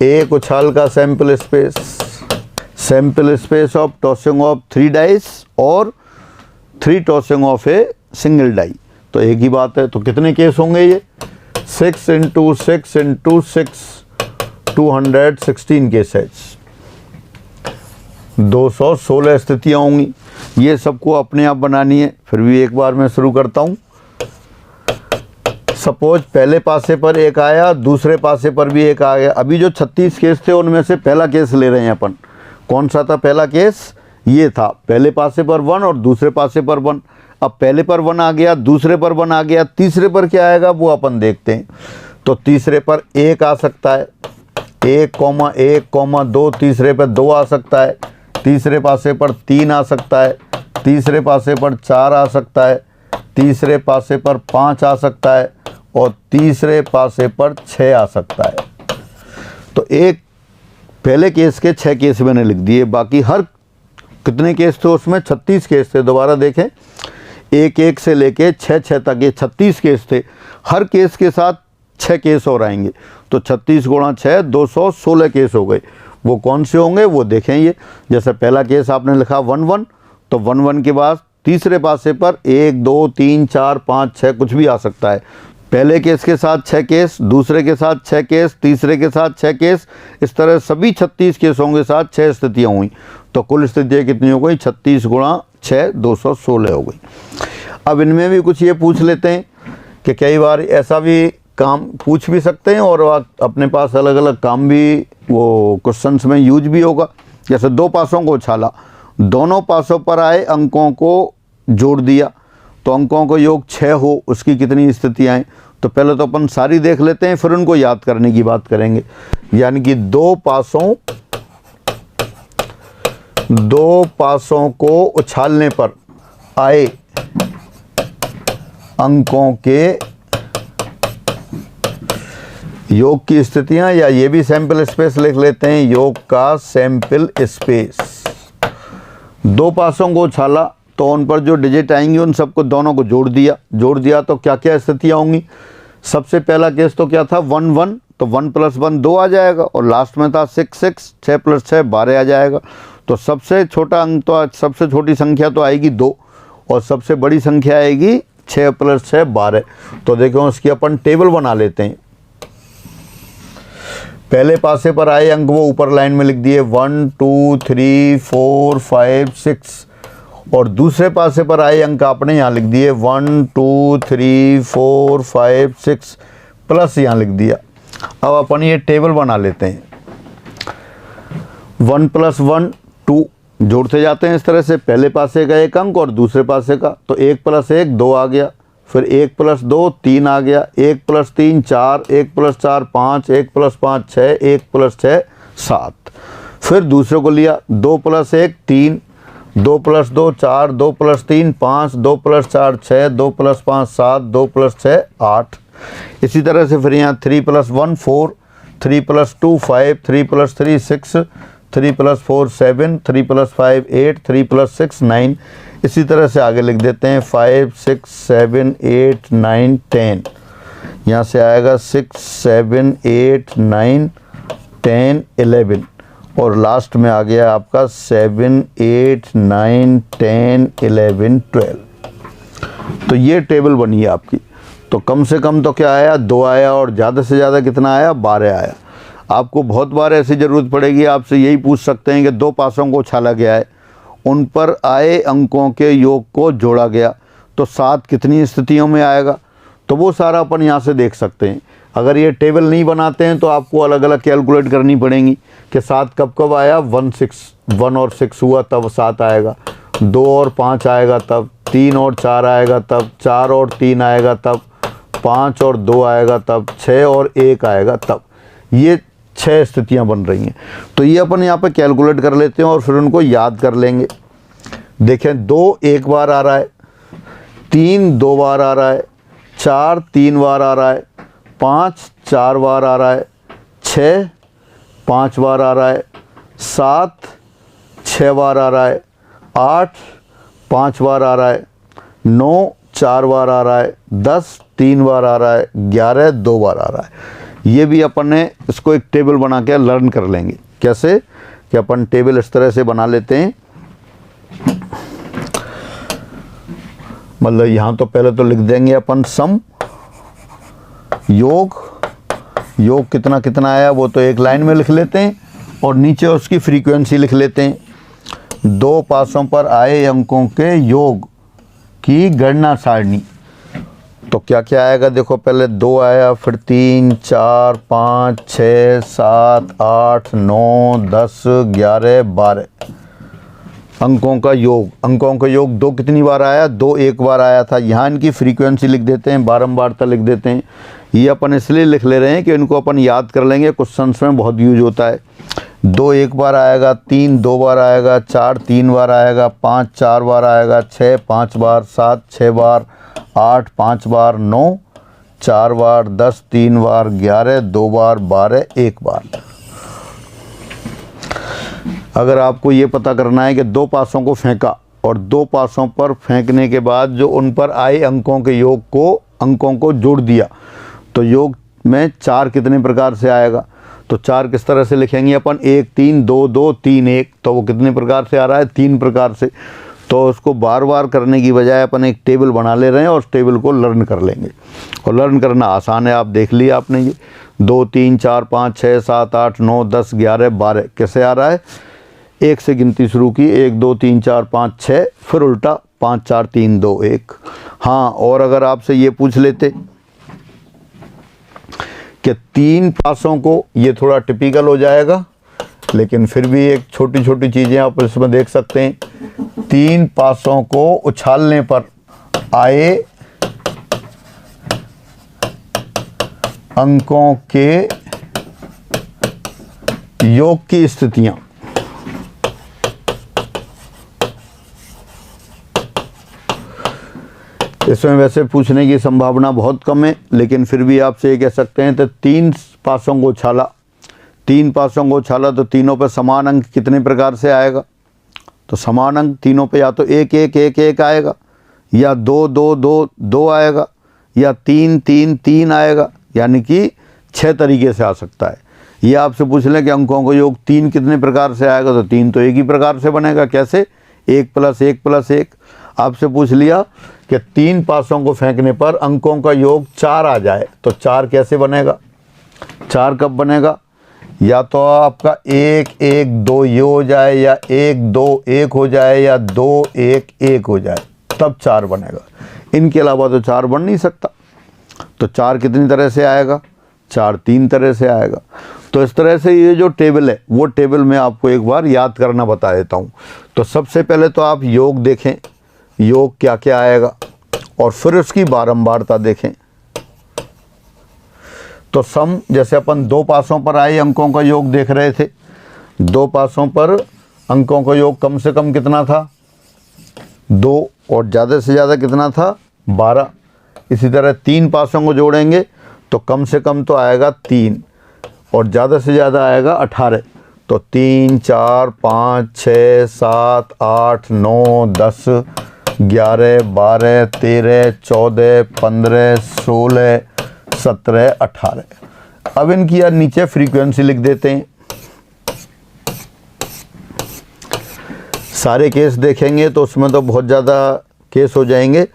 1 उछाल का sample space. Sample space of tossing of 3 dice और 3 tossing of a single die, तो एक ही बात है। तो कितने केस होंगे ये? 6 × 6 × 6 216 केसेस, 216 स्थितियाँ होंगी। ये सबको अपने आप बनानी है। फिर भी एक बार मैं शुरू करता हूँ। सपोज पहले पासे पर एक आया, दूसरे पासे पर भी एक आ गया। अभी जो 36 केस थे उनमें से पहला केस ले रहे हैं अपन। कौन सा था पहला केस? ये था, पहले पासे पर 1 और दूसरे पासे पर 1। अब पहले पर 1 आ गया, दूसरे पर 1 आ गया, तीसरे पर क्या आएगा वो अपन देखते हैं। तो तीसरे पर 1 आ सकता है, 1,1,2, तीसरे पर 2 आ सकता है, तीसरे पासे पर 3 आ सकता है, तीसरे पासे पर 4 आ सकता है, तीसरे पासे पर 5 आ सकता है, और तीसरे पासे पर 6 आ सकता है। तो एक पहले केस के 6 केस मैंने लिख दिए। बाकी हर कितने केस थे उसमें? 36 केस थे। दोबारा देखें, 1 से लेके 6 तक ये 36 केस थे। हर केस के साथ 6 केस और आएंगे। तो 36 गुणा 6 216 केस हो गए। वो कौन से होंगे वो देखें। ये जैसे पहला केस आपने लिखा 1 तो 1 के बाद तीसरे पासे पर 1 2 3 4 5 6 कुछ भी आ सकता है। पहले केस के साथ 6 केस, दूसरे के साथ 6 केस, तीसरे के साथ 6 केस, इस तरह सभी 36 केसों के साथ 6 स्थितियाँ हुई। तो कुल स्थितियाँ कितनी हो गई? 36 गुणा 6 216 हो गई। अब इनमें भी कुछ ये पूछ लेते हैं कि कई बार ऐसा भी काम पूछ भी सकते हैं और अपने पास अलग अलग काम भी वो क्वेश्चंस में यूज भी होगा। जैसे 2 पासों को उछाला, दोनों पासों पर आए अंकों को जोड़ दिया, तो अंकों को योग 6 हो, उसकी कितनी स्थितियाँ हैं? तो पहले तो अपन सारी देख लेते हैं, फिर उनको याद करने की बात करेंगे। यानी कि 2 पासों को उछालने पर आए अंकों के योग की स्थितियां, या ये भी सैंपल स्पेस लिख लेते हैं, योग का सैंपल स्पेस। 2 पासों को उछाला तो उन पर जो डिजिट आएंगी उन सबको दोनों को जोड़ दिया तो क्या क्या स्थितियां होंगी? सबसे पहला केस तो क्या था? 1 तो 1 + 1 2 आ जाएगा, और लास्ट में था 6 6 + 6 12 आ जाएगा। तो सबसे छोटा अंक तो सबसे छोटी संख्या तो आएगी 2, और सबसे बड़ी संख्या आएगी 6 + 6 12। तो देखो उसकी अपन टेबल बना लेते हैं। पहले पासे पर आए अंक वो ऊपर लाइन में लिख दिए 1 2 3 4 5 6, और दूसरे पासे पर आए अंक आपने यहाँ लिख दिए 1 2 3 4 5 6 प्लस यहाँ लिख दिया। अब अपन ये टेबल बना लेते हैं। 1 + 1 2 जोड़ते जाते हैं इस तरह से, पहले पासे का एक अंक और दूसरे पासे का। तो 1 + 1 2 आ गया, फिर 1 + 2 3 आ गया, 1 + 3 4, 1 + 4 5, 1 + 5 6, 1 + 6 7। फिर दूसरे को लिया 2 + 1 3, 2 + 2 4, 2 + 3 5, 2 + 4 6, 2 + 5 7, 2 + 6 8। इसी तरह से फिर यहाँ 3 + 1 4, 3 + 2 5, 3 + 3 6, 3 + 4 7, 3 + 5 8, 3 + 6 9। इसी तरह से आगे लिख देते हैं 5 6 7 8 9 10। यहाँ से आएगा 6 7 8 9 10 11, और लास्ट में आ गया आपका 7 8 9 10 11 12। तो ये टेबल बनी है आपकी। तो कम से कम तो क्या आया? 2 आया, और ज़्यादा से ज़्यादा कितना आया? 12 आया। आपको बहुत बार ऐसी ज़रूरत पड़ेगी, आपसे यही पूछ सकते हैं कि 2 पासों को उछाला गया है, उन पर आए अंकों के योग को जोड़ा गया, तो 7 कितनी स्थितियों में आएगा? तो वो सारा अपन यहाँ से देख सकते हैं। अगर ये टेबल नहीं बनाते हैं तो आपको अलग अलग कैलकुलेट करनी पड़ेंगी कि 7 कब कब आया? 1 6 1 और 6 हुआ तब 7 आएगा, 2 और 5 आएगा तब, 3 और 4 आएगा तब, 4 और 3 आएगा तब, 5 और 2 आएगा तब, 6 और 1 आएगा तब। ये 6 स्थितियां बन रही हैं। तो ये अपन यहाँ पे कैलकुलेट कर लेते हैं और फिर उनको याद कर लेंगे। देखें 2 एक बार आ रहा है, 3 2 बार आ रहा है, 4 3 बार आ रहा है, 5 4 बार आ रहा है, 6 5 बार आ रहा है, 7 6 बार आ रहा है, 8 5 बार आ रहा है, 9 4 बार आ रहा है, 10 3 बार आ रहा है, 11 2 बार आ रहा है। ये भी अपन ने इसको एक टेबल बना के लर्न कर लेंगे। कैसे कि अपन टेबल इस तरह से बना लेते हैं, मतलब यहाँ तो पहले तो लिख देंगे अपन सम, योग कितना कितना आया वो तो एक लाइन में लिख लेते हैं और नीचे उसकी फ्रीक्वेंसी लिख लेते हैं। 2 पासों पर आए अंकों के योग की गणना सारणी। तो क्या क्या आएगा देखो, पहले 2 आया, फिर 3 4 5 6 7 8 9 10 11 12 अंकों का योग। अंकों का योग 2 कितनी बार आया, 2 एक बार आया था। यहाँ इनकी फ्रीक्वेंसी लिख देते हैं, बारंबारता लिख देते हैं। ये अपन इसलिए लिख ले रहे हैं कि इनको अपन याद कर लेंगे, क्वेश्चंस में बहुत यूज होता है। 2 एक बार आएगा, 3 2 बार आएगा, 4 3 बार आएगा, 5 4 बार आएगा, 6 5 बार, 7 6 बार, 8 5 बार, 9 4 बार, 10 3 बार, 11 2 बार, 12 1 बार। अगर आपको ये पता करना है कि 2 पासों को फेंका और 2 पासों पर फेंकने के बाद जो उन पर आए अंकों के योग को, अंकों को जोड़ दिया, तो योग में 4 कितने प्रकार से आएगा। तो 4 किस तरह से लिखेंगे अपन, 1 3 2 2 3 1, तो वो कितने प्रकार से आ रहा है, 3 प्रकार से। तो उसको बार बार करने की बजाय अपन एक टेबल बना ले रहे हैं और उस टेबल को लर्न कर लेंगे। और लर्न करना आसान है, आप देख लिया आपने, ये 2 3 4 5 6 7 8 9 10 11 12 कैसे आ रहा है, 1 से गिनती शुरू की, 1 2 3 4 5 6, फिर उल्टा 5 4 3 2 1। हाँ, और अगर आपसे ये पूछ लेते कि 3 पासों को, ये थोड़ा टिपिकल हो जाएगा लेकिन फिर भी एक छोटी छोटी चीज़ें आप इसमें देख सकते हैं। 3 पासों को उछालने पर आए अंकों के योग की स्थितियां। इसमें वैसे पूछने की संभावना बहुत कम है, लेकिन फिर भी आपसे ये कह सकते हैं तो 3 पासों को उछाला, 3 पासों को उछाला तो तीनों पे समान अंक कितने प्रकार से आएगा। तो समान अंक तीनों पे या तो 1 1 1 1 आएगा, या 2 2 2 2 आएगा, या 3 3 3 आएगा, यानी कि 6 तरीके से आ सकता है। ये आपसे पूछ लें कि अंकों का योग 3 कितने प्रकार से आएगा, तो 3 तो एक ही प्रकार से बनेगा। कैसे, 1 + 1 + 1। आपसे पूछ लिया कि 3 पासों को फेंकने पर अंकों का योग 4 आ जाए, तो 4 कैसे बनेगा, 4 कब बनेगा, या तो आपका 1 1 2 ये हो जाए, या 1 2 1 हो जाए, या 2 1 1 हो जाए, तब 4 बनेगा। इनके अलावा तो 4 बन नहीं सकता। तो 4 कितनी तरह से आएगा, 4 3 तरह से आएगा। तो इस तरह से ये जो टेबल है वो टेबल मैं आपको एक बार याद करना बता देता हूँ। तो सबसे पहले तो आप योग देखें, योग क्या क्या आएगा, और फिर उसकी बारंबारता देखें। तो सम, जैसे अपन 2 पासों पर आए अंकों का योग देख रहे थे, 2 पासों पर अंकों का योग कम से कम कितना था, 2, और ज़्यादा से ज़्यादा कितना था, 12। इसी तरह 3 पासों को जोड़ेंगे तो कम से कम तो आएगा 3, और ज़्यादा से ज़्यादा आएगा 18। तो 3 4 5 6 7 8 9 10 11 12 13 14 15 16 17 18। अब इनकी यार नीचे फ्रीक्वेंसी लिख देते हैं। सारे केस देखेंगे तो उसमें तो बहुत ज़्यादा केस हो जाएंगे।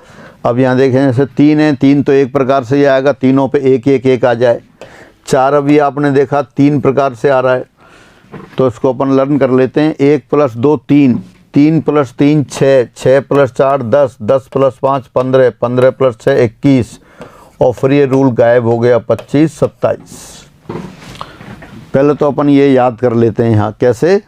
अब यहाँ देखें, जैसे 3 है, 3 तो एक प्रकार से ही आएगा, तीनों पे 1 1 1 आ जाए। 4 अभी आपने देखा 3 प्रकार से आ रहा है, तो इसको अपन लर्न कर लेते हैं। 1 + 2 3, 3 + 3 6, 6 + 4 10, 10 + 5 15, 15 + 6 21, और फिर ये रूल गायब हो गया, 25 27। पहले तो अपन ये याद कर लेते हैं यहाँ कैसे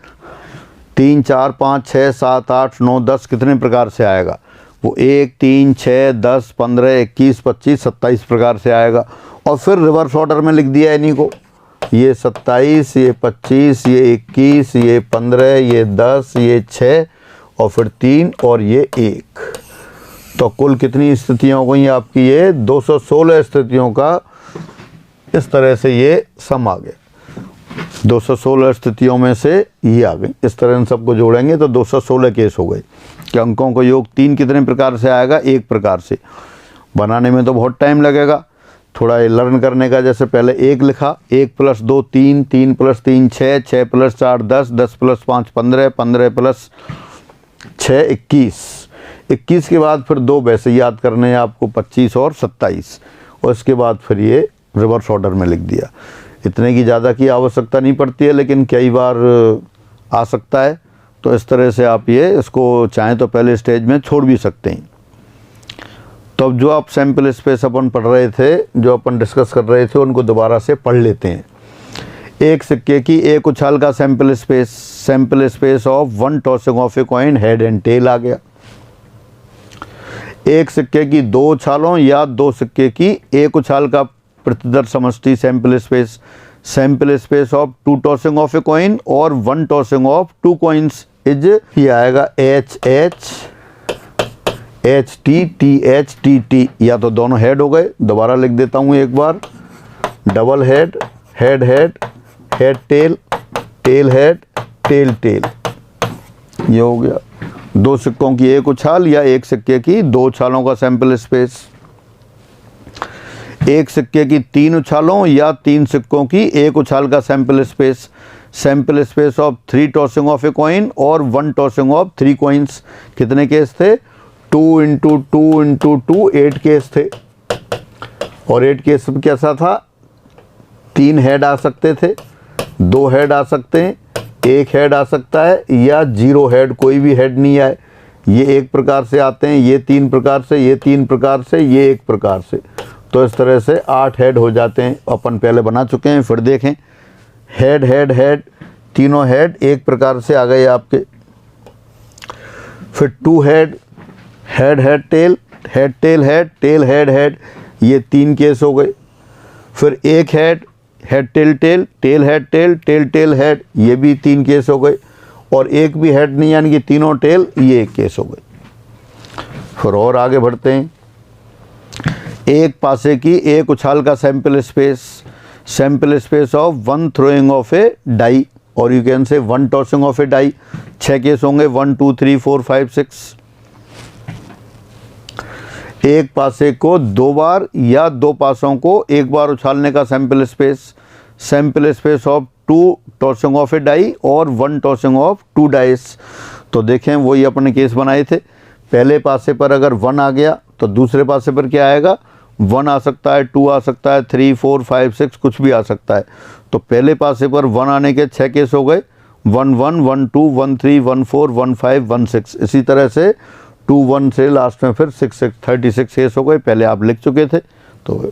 3 4 5 6 7 8 9 10 कितने प्रकार से आएगा? वो 1 3 6 10 15 21 25 27 प्रकार से आएगा। और फिर रिवर्स ऑर्डर में लिख दिया इन्हीं को, ये 27, ये 25, ये 21, ये 15, ये 10, ये 6 और फिर 3 और ये 1। तो कुल कितनी स्थितियाँ हो गई आपकी? ये 216 स्थितियों का इस तरह से ये सम आ गया। 216 स्थितियों में से ये आ गई। इस तरह इन सबको जोड़ेंगे तो 216 केस हो गए कि अंकों का योग 3 कितने प्रकार से आएगा? 1 प्रकार से। बनाने में तो बहुत टाइम लगेगा, थोड़ा ये लर्न करने का। जैसे पहले 1 लिखा, 1 + 2 3, 3 + 3 6, 6 + 4 10, 10 + 5 15, 15 + 6 21। 21 के बाद फिर 2 वैसे याद करने हैं आपको, 25 और 27, और इसके बाद फिर ये रिवर्स ऑर्डर में लिख दिया। इतने की ज़्यादा की आवश्यकता नहीं पड़ती है, लेकिन कई बार आ सकता है। तो इस तरह से आप ये इसको चाहें तो पहले स्टेज में छोड़ भी सकते हैं। तो अब जो आप सैम्पल स्पेस अपन पढ़ रहे थे, जो अपन डिस्कस कर रहे थे, उनको दोबारा से पढ़ लेते हैं। एक सिक्के की एक उछाल का sample space of 1 tossing of a coin head and tail आ गया। एक सिक्के की 2 उछालों या 2 सिक्के की एक उछाल का प्रतिदर समष्टि sample space of 2 tossing of a coin और 1 टॉसिंग ऑफ 2 कॉइन्स इज, ये आएगा HT या तो दोनों हेड हो गए। दोबारा लिख देता हूँ एक बार, double head, head head, head tail, tail head, tail tail, ये हो गया। 2 सिक्कों की एक उछाल या एक सिक्के की 2 उछालों का सैम्पल स्पेस। एक सिक्के की 3 उछालों या 3 सिक्कों की एक उछाल का sample space of 3 tossing of a coin और 1 टॉसिंग ऑफ 3 कॉइन्स। कितने केस थे? 2 × 2 × 2 8 केस थे। और 8 केस में कैसा था? 3 हेड आ सकते थे, 2 हेड आ सकते हैं, 1 हेड आ सकता है, या 0 हेड, कोई भी हेड नहीं आए। ये 1 प्रकार से आते हैं, ये 3 प्रकार से, ये 3 प्रकार से, ये 1 प्रकार से। तो इस तरह से 8 हेड हो जाते हैं। अपन पहले बना चुके हैं, फिर देखें। हेड हेड हेड, तीनों हेड 1 प्रकार से आ गए आपके। फिर 2 head, head head tail, head tail head, tail head head, ये 3 केस हो गए। फिर 1 head, head tail tail, tail head tail, tail tail head, ये भी 3 केस हो गए। और 1 भी हेड नहीं, यानी कि तीनों टेल, ये 1 केस हो गए। फिर और आगे बढ़ते हैं। एक पासे की एक उछाल का sample space of 1 throwing of a die, और you can say 1 tossing of a die. 6 case होंगे, 1 2 3 4 5 6। एक पासे को 2 बार या 2 पासों को 1 बार उछालने का sample space of 2 tossing of a die और 1 टॉसिंग ऑफ 2 डाइस। तो देखें, वही अपने केस बनाए थे। पहले पासे पर अगर 1 आ गया तो दूसरे पासे पर क्या आएगा? 1 आ सकता है, 2 आ सकता है, 3 4 5 6 कुछ भी आ सकता है। तो पहले पासे पर 1 आने के 6 केस हो गए, 1 1 1 2 1 3 1 4 1 5 1 6। इसी तरह से 2 1 से लास्ट में फिर 6 6 36 केस हो गए। पहले आप लिख चुके थे। तो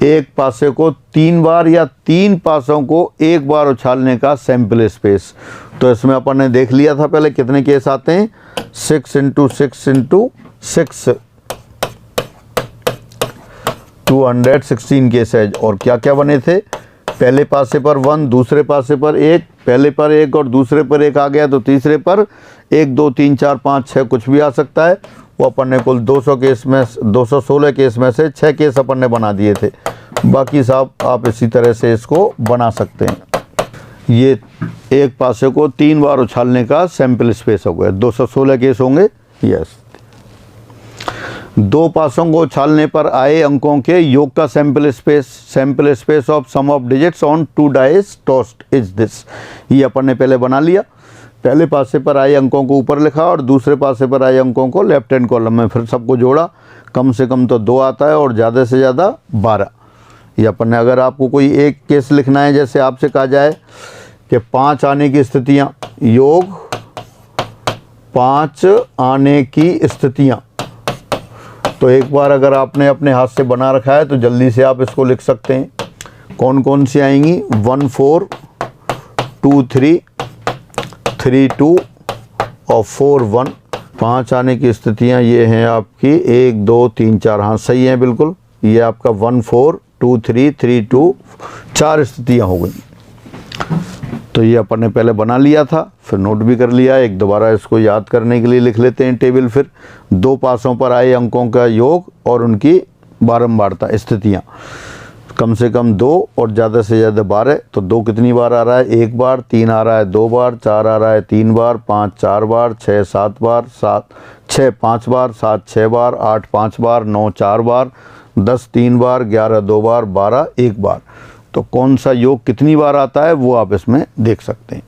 एक पासे को 3 बार या 3 पासों को 1 बार उछालने का सैम्पल स्पेस। तो इसमें अपन ने देख लिया था पहले कितने केस आते हैं, 6 × 6 × 6, 216 केसेज। और क्या क्या बने थे? पहले पासे पर 1, दूसरे पासे पर 1, पहले पर 1 और दूसरे पर 1 आ गया तो तीसरे पर 1 2 3 4 5 6 कुछ भी आ सकता है। वो अपन ने कुल 216 केस में से 6 केस अपन ने बना दिए थे। बाकी साहब आप इसी तरह से इसको बना सकते हैं। ये एक पासे को 3 बार उछालने का सैम्पल स्पेस हो गया, 216 केस होंगे। यस। 2 पासों को उछालने पर आए अंकों के योग का sample space of sum of digits on 2 dice tossed is this. ये अपन ने पहले बना लिया। पहले पासे पर आए अंकों को ऊपर लिखा और दूसरे पासे पर आए अंकों को लेफ्ट हैंड कॉलम में, फिर सबको जोड़ा। कम से कम तो 2 आता है और ज़्यादा से ज़्यादा 12। ये अपन ने, अगर आपको कोई एक केस लिखना है, जैसे आपसे कहा जाए कि 5 आने की स्थितियाँ, योग 5 आने की स्थितियाँ, तो एक बार अगर आपने अपने हाथ से बना रखा है तो जल्दी से आप इसको लिख सकते हैं। कौन कौन सी आएंगी? 1 4 2 3 3 2 और 4 1। 5 आने की स्थितियां ये हैं आपकी 1 2 3 4। हाँ सही है बिल्कुल। ये आपका 1 4 2 3 3 2 4 स्थितियां हो गई। तो ये अपन ने पहले बना लिया था, फिर नोट भी कर लिया। एक दोबारा इसको याद करने के लिए लिख लेते हैं टेबल। फिर 2 पासों पर आए अंकों का योग और उनकी बारंबारता स्थितियां, कम से कम 2 और ज़्यादा से ज़्यादा 12। तो 2 कितनी बार आ रहा है? 1 बार। 3 आ रहा है 2 बार। 4 आ रहा है 3 बार। 5 4 बार। 6 7 बार। 6 5 बार। 7 6 बार। 8 5 बार। 9 4 बार। 10 3 बार। 11 2 बार। 12 1 बार। तो कौन सा योग कितनी बार आता है वो आप इसमें देख सकते हैं।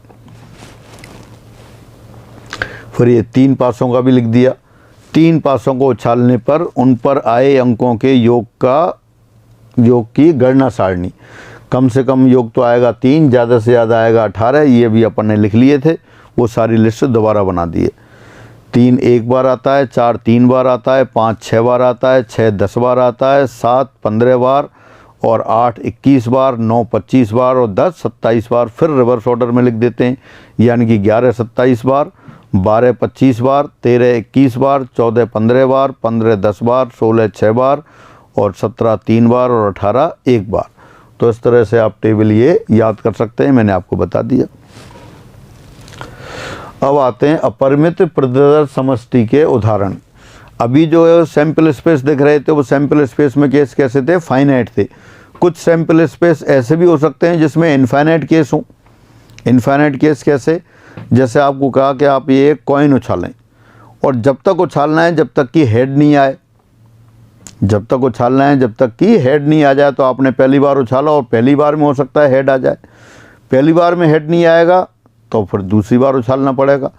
फिर ये 3 पासों का भी लिख दिया। 3 पासों को उछालने पर उन पर आए अंकों के योग की गणना सारणी। कम से कम योग तो आएगा 3, ज़्यादा से ज़्यादा आएगा 18। ये भी अपन ने लिख लिए थे, वो सारी लिस्ट दोबारा बना दिए। 3 1 बार आता है, 4 3 बार आता है, 5 6 बार आता है, 6 10 बार आता है, 7 15 बार और 8 21 बार, 9 25 बार और 10 27 बार। फिर रिवर्स ऑर्डर में लिख देते हैं, यानी कि 11 27 बार, 12 25 बार, 13 21 बार, 14 15 बार, 15 10 बार, 16 6 बार और 17 3 बार और 18 1 बार। तो इस तरह से आप टेबल ये याद कर सकते हैं, मैंने आपको बता दिया। अब आते हैं अपरिमित प्रतिदर्श समष्टि के उदाहरण। अभी जो सैंपल स्पेस दिख रहे थे वो सैंपल स्पेस में केस कैसे थे? फाइनाइट थे। कुछ सैंपल स्पेस ऐसे भी हो सकते हैं जिसमें इनफाइनाइट केस हो। इनफाइनाइट केस कैसे? जैसे आपको कहा कि आप ये एक कॉइन उछालें और जब तक उछालना है जब तक कि हेड नहीं आए, जब तक उछालना है जब तक कि हेड नहीं आ जाए। तो आपने पहली बार उछाला और पहली बार में हो सकता है हेड आ जाए, पहली बार में हेड नहीं आएगा तो फिर दूसरी बार उछालना पड़ेगा।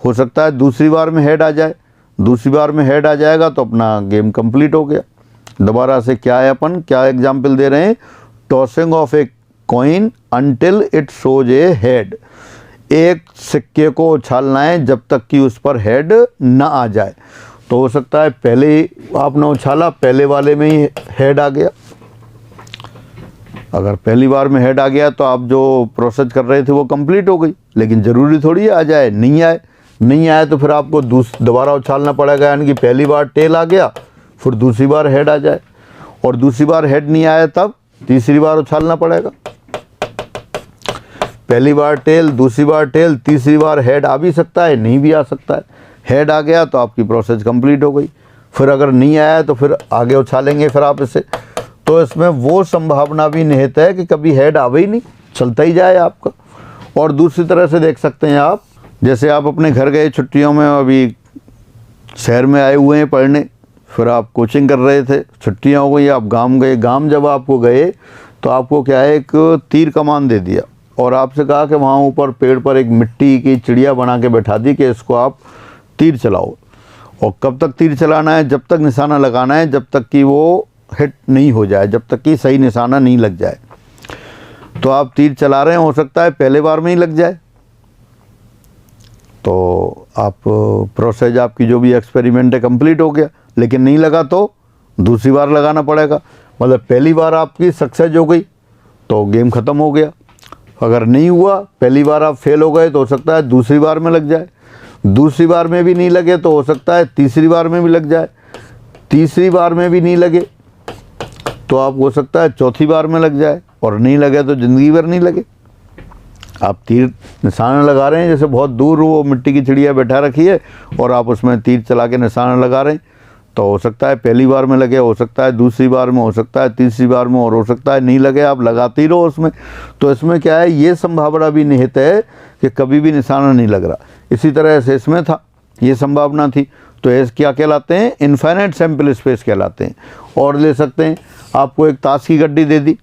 हो सकता है दूसरी बार में हेड आ जाए, दूसरी बार में हेड आ जाएगा तो अपना गेम कंप्लीट हो गया। दोबारा से क्या है, अपन क्या एग्जाम्पल दे रहे हैं? Tossing of a coin until it shows a head. एक सिक्के को उछालना है जब तक कि उस पर हेड ना आ जाए। तो हो सकता है पहले आपने उछाला, पहले वाले में ही हेड आ गया। अगर पहली बार में हेड आ गया तो आप जो प्रोसेस कर रहे थे वो कंप्लीट हो गई। लेकिन ज़रूरी थोड़ी आ जाए, नहीं आए तो फिर आपको दोबारा उछालना पड़ेगा, यानी कि पहली बार टेल आ गया फिर दूसरी बार हेड आ जाए, और दूसरी बार हेड नहीं आया तब तीसरी बार उछालना पड़ेगा। पहली बार टेल, दूसरी बार टेल, तीसरी बार हेड आ भी सकता है, नहीं भी आ सकता है। हेड आ गया तो आपकी प्रोसेस कंप्लीट हो गई। फिर अगर नहीं आया तो फिर आगे उछालेंगे फिर आप इसे। तो इसमें वो संभावना भी निहित है कि कभी हेड आवे ही नहीं, चलता ही जाए आपका। और दूसरी तरह से देख सकते हैं आप, जैसे आप अपने घर गए छुट्टियों में, अभी शहर में आए हुए हैं पढ़ने, फिर आप कोचिंग कर रहे थे, छुट्टियां हो गई, आप गांव गए। गांव जब आपको गए तो आपको क्या है, एक तीर कमान दे दिया और आपसे कहा कि वहाँ ऊपर पेड़ पर एक मिट्टी की चिड़िया बना के बैठा दी कि इसको आप तीर चलाओ। और कब तक तीर चलाना है? जब तक निशाना लगाना है जब तक कि वो हिट नहीं हो जाए, जब तक कि सही निशाना नहीं लग जाए। तो आप तीर चला रहे हैं, हो सकता है पहले बार में ही लग जाए, तो आप प्रोसेस आपकी जो भी एक्सपेरिमेंट है कंप्लीट हो गया। लेकिन नहीं लगा तो दूसरी बार लगाना पड़ेगा। मतलब पहली बार आपकी सक्सेस हो गई तो गेम ख़त्म हो गया। अगर नहीं हुआ, पहली बार आप फेल हो गए, तो हो सकता है दूसरी बार में लग जाए। दूसरी बार में भी नहीं लगे तो हो सकता है तीसरी बार में भी लग जाए। तीसरी बार में भी नहीं लगे तो आप हो सकता है चौथी बार में लग जाए, और नहीं लगे तो ज़िंदगी भर नहीं लगे। आप तीर निशाना लगा रहे हैं, जैसे बहुत दूर वो मिट्टी की चिड़िया बैठा रखी है और आप उसमें तीर चला के निशाना लगा रहे हैं, तो हो सकता है पहली बार में लगे, हो सकता है दूसरी बार में, हो सकता है तीसरी बार में, और हो सकता है नहीं लगे, आप लगाते ही रहो उसमें। तो इसमें क्या है, ये संभावना भी निहित है कि कभी भी निशाना नहीं लग रहा। इसी तरह से इसमें था, ये संभावना थी। तो ऐसे क्या कहलाते हैं? इनफाइनाइट सैंपल स्पेस कहलाते हैं। और ले सकते हैं, आपको एक ताश की गड्डी दे दी,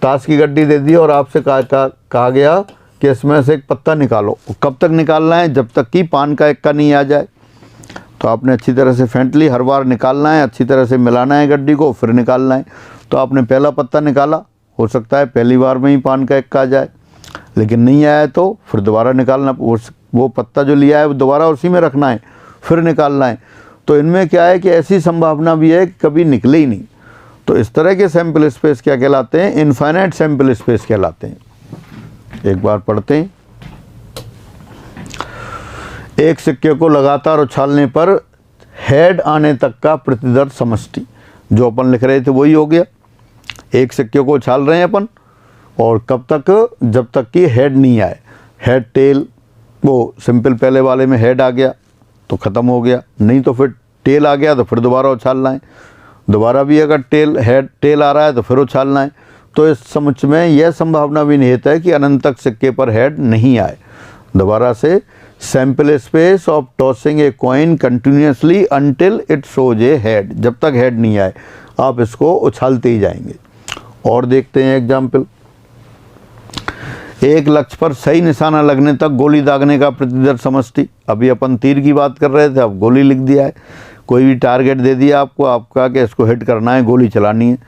ताश की गड्डी दे दी और आपसे कहा गया कि इसमें से एक पत्ता निकालो। कब तक निकालना है? जब तक कि पान का इक्का नहीं आ जाए। तो आपने अच्छी तरह से फेंट ली, हर बार निकालना है, अच्छी तरह से मिलाना है गड्डी को, फिर निकालना है। तो आपने पहला पत्ता निकाला, हो सकता है पहली बार में ही पान का इक्का आ जाए, लेकिन नहीं आया तो फिर दोबारा निकालना, वो पत्ता जो लिया है वो दोबारा उसी में रखना है, फिर निकालना है। तो इनमें क्या है कि ऐसी संभावना भी है कि कभी निकले ही नहीं। तो इस तरह के सैंपल स्पेस क्या कहलाते हैं? इनफाइनाइट सैंपल स्पेस कहलाते हैं। एक बार पढ़ते हैं। एक सिक्के को लगातार उछालने पर हेड आने तक का प्रतिदर्श समष्टि, जो अपन लिख रहे थे वही हो गया। एक सिक्के को उछाल रहे हैं अपन, और कब तक, जब तक कि हेड नहीं आए। हेड टेल, वो सिंपल पहले वाले में हेड आ गया तो ख़त्म हो गया, नहीं तो फिर टेल आ गया तो फिर दोबारा उछालना है, दोबारा भी अगर टेल आ रहा है तो फिर उछालना है। तो इस समुच्चय में यह संभावना भी निहित है कि अनंत तक सिक्के पर हेड नहीं आए। दोबारा से, sample space of tossing a coin continuously until it shows a head, जब तक हेड नहीं आए आप इसको उछालते ही जाएंगे। और देखते हैं एग्जाम्पल। एक लक्ष्य पर सही निशाना लगने तक गोली दागने का प्रतिदर्श समष्टि। अभी अपन तीर की बात कर रहे थे, अब गोली लिख दिया है। कोई भी टारगेट दे दिया आपको, आपका कि इसको हिट करना है, गोली चलानी है,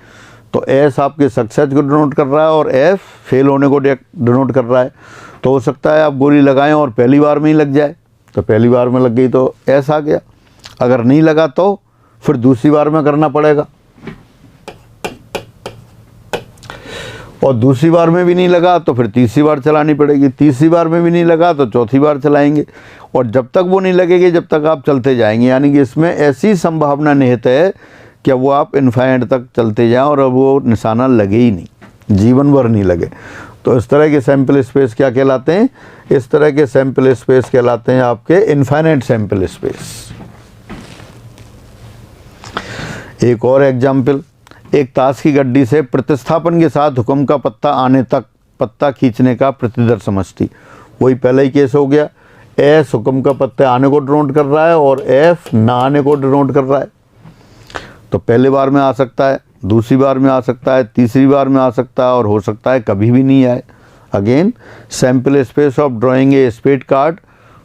तो एस आपके सक्सेस को डिनोट कर रहा है और एफ फेल होने को डिनोट कर रहा है। तो हो सकता है आप गोली लगाएं और पहली बार में ही लग जाए, तो पहली बार में लग गई तो एस आ गया। अगर नहीं लगा तो फिर दूसरी बार में करना पड़ेगा, और दूसरी बार में भी नहीं लगा तो फिर तीसरी बार चलानी पड़ेगी, तीसरी बार में भी नहीं लगा तो चौथी बार चलाएंगे, और जब तक वो नहीं लगेगी जब तक आप चलते जाएंगे। यानी कि इसमें ऐसी संभावना निहित है कि वो आप इन्फाइनाइट तक चलते जाएं और अब वो निशाना लगे ही नहीं, जीवन भर नहीं लगे। तो इस तरह के सैंपल स्पेस क्या कहलाते हैं? इस तरह के सैंपल स्पेस कहलाते हैं आपके इन्फाइनाइट सैंपल स्पेस। एक और एग्जाम्पल, एक ताश की गड्डी से प्रतिस्थापन के साथ हुक्म का पत्ता आने तक पत्ता खींचने का प्रतिदर्श समष्टि। वही पहले ही केस हो गया, एस हुक्म का पत्ता आने को डिनोट कर रहा है और एफ ना आने को डिनोट कर रहा है। तो पहले बार में आ सकता है, दूसरी बार में आ सकता है, तीसरी बार में आ सकता है, और हो सकता है कभी भी नहीं आए। Again, sample space of drawing a spade card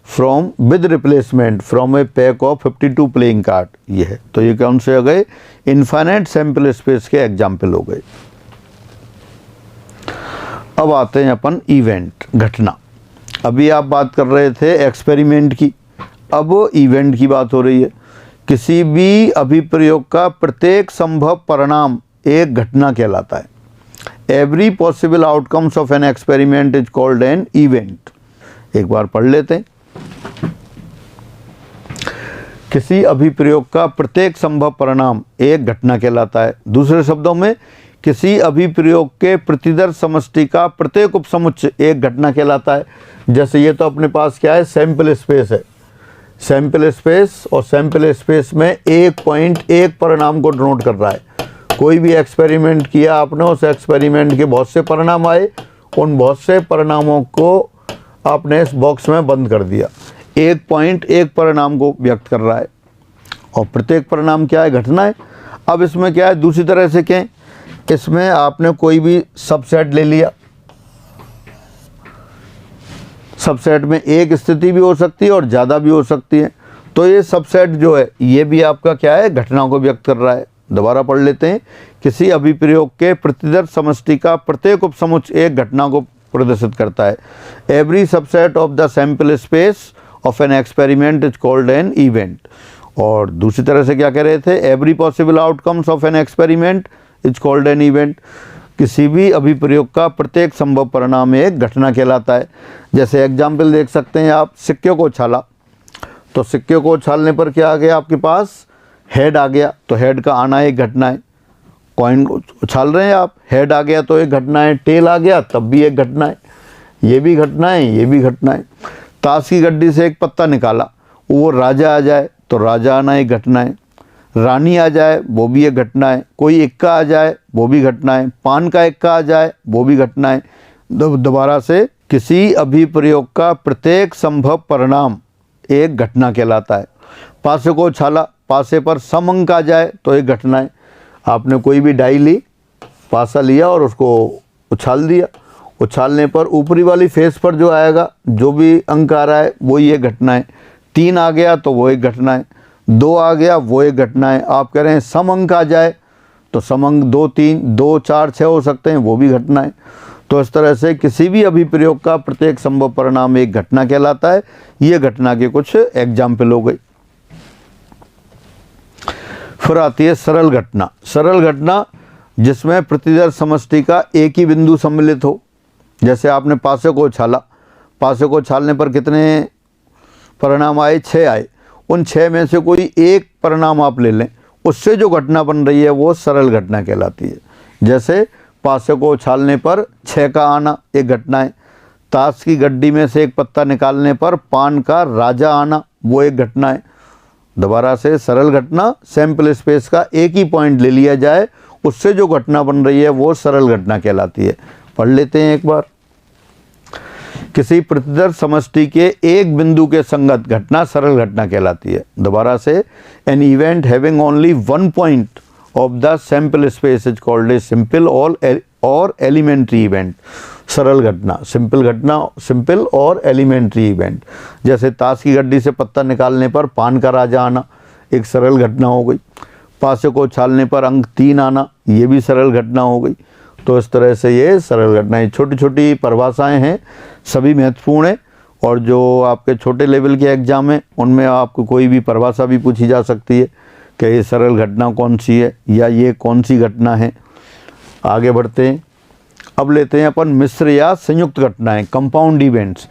from with replacement from a pack of 52 playing card, ये है। तो ये कौन से हो गए? इन्फाइनाइट सैंपल स्पेस के एग्जाम्पल हो गए। अब आते हैं अपन इवेंट, घटना। अभी आप बात कर रहे थे एक्सपेरिमेंट की, अब इवेंट की बात हो रही है। किसी भी अभिप्रयोग का प्रत्येक संभव परिणाम एक घटना कहलाता है। Every possible outcomes of an experiment is called an event. एक बार पढ़ लेते हैं। किसी अभिप्रयोग का प्रत्येक संभव परिणाम एक घटना कहलाता है। दूसरे शब्दों में, किसी अभिप्रयोग के प्रतिदर्श समष्टि का प्रत्येक उपसमुच्चय एक घटना कहलाता है। जैसे ये तो अपने पास क्या है? सैंपल स्पेस है। सैंपल स्पेस, और सैंपल स्पेस में एक पॉइंट एक परिणाम को डिनोट कर रहा है। कोई भी एक्सपेरिमेंट किया आपने, उस एक्सपेरिमेंट के बहुत से परिणाम आए, उन बहुत से परिणामों को आपने इस बॉक्स में बंद कर दिया। एक पॉइंट एक परिणाम को व्यक्त कर रहा है, और प्रत्येक परिणाम क्या है? घटना है। अब इसमें क्या है? दूसरी तरह से कहें, इसमें आपने कोई भी सबसेट ले लिया, सबसेट में एक स्थिति भी हो सकती है और ज़्यादा भी हो सकती है। तो ये सबसेट जो है ये भी आपका क्या है? घटना को व्यक्त कर रहा है। दोबारा पढ़ लेते हैं। किसी अभिप्रयोग के प्रतिदर्श समष्टि का प्रत्येक उपसमुच्चय एक घटना को प्रदर्शित करता है। Every subset of the sample space of an experiment is called an event. और दूसरी तरह से क्या कह रहे थे? Every possible outcomes of an experiment is called an event. किसी भी अभिप्रयोग का प्रत्येक संभव परिणाम एक घटना कहलाता है। जैसे एग्जाम्पल देख सकते हैं आप, सिक्के को उछाला, तो सिक्के को उछालने पर क्या आ गया आपके पास? हेड आ गया, तो हेड का आना एक घटना है। कॉइन उछाल रहे हैं आप, हेड आ गया तो एक घटना है, टेल आ गया तब भी एक घटना है, ये भी घटना है, ये भी घटना है। ताश की गड्डी से एक पत्ता निकाला, वो राजा आ जाए तो राजा आना एक घटना है, रानी आ जाए वो भी एक घटना है, कोई इक्का आ जाए वो भी घटना है, पान का इक्का आ जाए वो भी घटना है। दोबारा से, किसी अभिप्रयोग का प्रत्येक संभव परिणाम एक घटना कहलाता है। पासे को उछाला, पासे पर सम अंक आ जाए तो एक घटना है। आपने कोई भी डाई ली, पासा लिया और उसको उछाल दिया, उछालने पर ऊपरी वाली फेस पर जो आएगा, जो भी अंक आ रहा है वो ये घटना है। 3 आ गया तो वो एक घटना है, 2 आ गया वो एक घटना है। आप कह रहे हैं सम अंक आ जाए तो सम अंक 2, 3, 2, 4, 6 हो सकते हैं, वो भी घटना है। तो इस तरह से किसी भी अभिप्रयोग का प्रत्येक संभव परिणाम एक घटना कहलाता है। ये घटना के कुछ एग्जाम्पल हो गई। फिर आती है सरल घटना। सरल घटना जिसमें प्रतिदर्श समष्टि का एक ही बिंदु सम्मिलित हो। जैसे आपने पासे को उछाला, पासे को उछालने पर कितने परिणाम आए? 6 आए। उन 6 में से कोई एक परिणाम आप ले लें, उससे जो घटना बन रही है वो सरल घटना कहलाती है। जैसे पासे को उछालने पर 6 का आना एक घटना है। ताश की गड्डी में से एक पत्ता निकालने पर पान का राजा आना वो एक घटना है। दोबारा से, सरल घटना सैंपल स्पेस का एक ही पॉइंट ले लिया जाए, उससे जो घटना बन रही है वो सरल घटना कहलाती है। पढ़ लेते हैं एक बार। किसी प्रतिदर्श समष्टि के एक बिंदु के संगत घटना सरल घटना कहलाती है। दोबारा से, an event having only one point of the sample space is called a simple और एलिमेंट्री इवेंट। सरल घटना, सिंपल और एलिमेंट्री इवेंट। जैसे ताश की गड्डी से पत्ता निकालने पर पान का राजा आना एक सरल घटना हो गई। पासे को उछालने पर अंक 3 आना ये भी सरल घटना हो गई। तो इस तरह से ये सरल घटनाएं, छोटी छोटी परिभाषाएं हैं, सभी महत्वपूर्ण है। और जो आपके छोटे लेवल के एग्जाम हैं उनमें आपको कोई भी परिभाषा भी पूछी जा सकती है कि ये सरल घटना कौन सी है या ये कौन सी घटना है। आगे बढ़ते हैं। अब लेते हैं अपन मिश्र या संयुक्त घटनाएं, कंपाउंड इवेंट्स।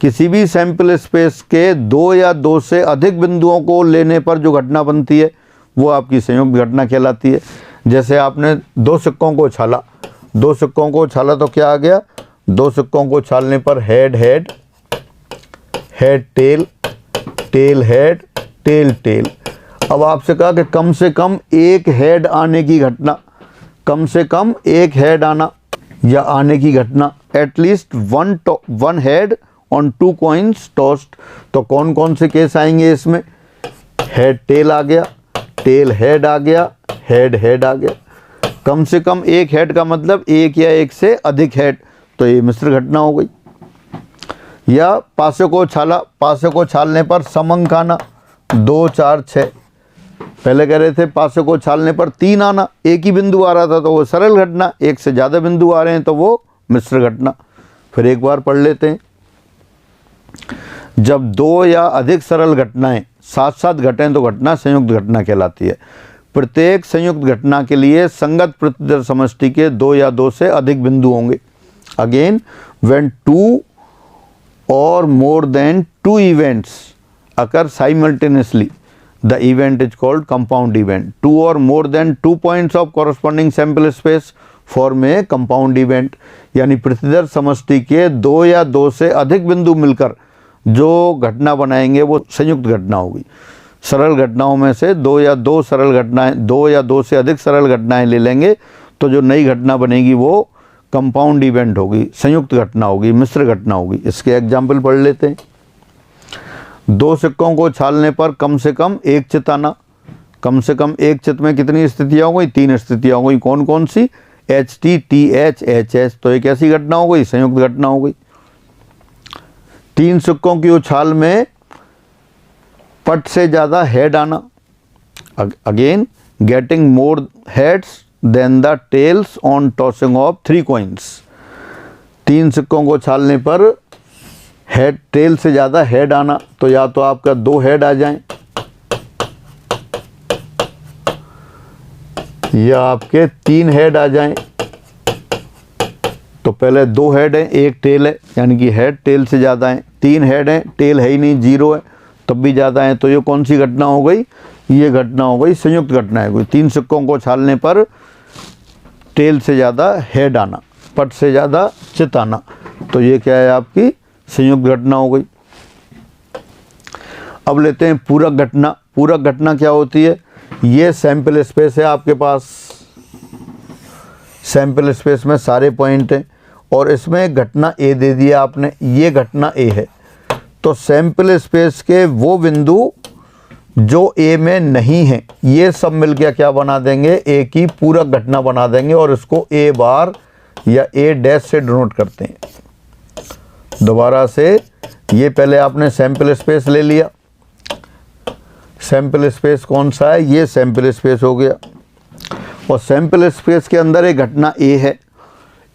किसी भी सैंपल स्पेस के 2 या 2 से अधिक बिंदुओं को लेने पर जो घटना बनती है वो आपकी संयुक्त घटना कहलाती है। जैसे आपने 2 सिक्कों को उछाला, 2 सिक्कों को उछाला तो क्या आ गया? 2 सिक्कों को उछालने पर head head, head tail, tail head, tail tail. अब आपसे कहा कि कम से कम एक हेड आने की घटना, कम से कम एक हेड आना या आने की घटना, at least one head on 2 coins tossed. तो कौन कौन से केस आएंगे इसमें? हेड टेल आ गया, टेल हेड आ गया, हेड हेड आ गया। कम से कम एक हेड का मतलब एक या एक से अधिक हेड, तो ये मिश्र घटना हो गई। या पासे को उछाला, पासे को उछालने पर समअंक आना 2, 4, 6। पहले कह रहे थे पासे को उछालने पर 3 आना, एक ही बिंदु आ रहा था तो वो सरल घटना, एक से ज़्यादा बिंदु आ रहे हैं तो वो मिश्र घटना। फिर एक बार पढ़ लेते हैं। जब 2 या अधिक सरल घटनाएं साथ साथ घटें तो घटना संयुक्त घटना कहलाती है। प्रत्येक संयुक्त घटना के लिए संगत प्रतिदर्श समष्टि के 2 या 2 से अधिक बिंदु होंगे। Again, when 2 or more than 2 events occur simultaneously, the event is called compound event. 2 or more than 2 points of corresponding sample space form a compound event. यानी प्रतिदर्श समष्टि के 2 या 2 से अधिक बिंदु मिलकर जो घटना बनाएंगे वो संयुक्त घटना होगी। सरल घटनाओं में से 2 या 2 सरल घटनाएं, 2 या 2 से अधिक सरल घटनाएं ले लेंगे तो जो नई घटना बनेगी वो कंपाउंड इवेंट होगी, संयुक्त घटना होगी, मिश्र घटना होगी। इसके एग्जाम्पल पढ़ लेते हैं। 2 सिक्कों को उछालने पर कम से कम एक चित आना। कम से कम एक चित में कितनी स्थितियाँ हो गई? 3 स्थितियाँ हो गई। कौन कौन सी? HT, TH, HS। तो एक ऐसी घटना हो गई, संयुक्त घटना हो गई। 3 सिक्कों की उछाल में पट से ज़्यादा हेड आना। Again, getting more heads than the tails on tossing of 3 coins। 3 सिक्कों को उछालने पर हेड, टेल से ज़्यादा हेड आना, तो या तो आपका 2 हेड आ जाएं या आपके 3 हेड आ जाएं। तो पहले 2 हेड हैं, एक टेल है, यानी कि हेड टेल से ज़्यादा है। 3 हेड हैं, टेल है ही नहीं, 0 है, तब भी ज़्यादा है। तो ये कौन सी घटना हो गई? ये घटना हो गई संयुक्त घटना है। 3 सिक्कों को उछालने पर टेल से ज़्यादा हेड आना, पट से ज़्यादा चित आना, तो ये क्या है? आपकी संयुक्त घटना हो गई। अब लेते हैं पूरक घटना। पूरक घटना क्या होती है? ये सैंपल स्पेस है आपके पास, सैंपल स्पेस में सारे पॉइंट हैं और इसमें घटना ए दे दिया आपने, ये घटना ए है। तो सैंपल स्पेस के वो बिंदु जो ए में नहीं है ये सब मिलकर क्या बना देंगे? ए की पूरक घटना बना देंगे और इसको ए बार या ए डैश से डिनोट करते हैं। दोबारा से, ये पहले आपने सैंपल स्पेस ले लिया। सैंपल स्पेस कौन सा है? ये सैंपल स्पेस हो गया और सैंपल स्पेस के अंदर एक घटना ए है।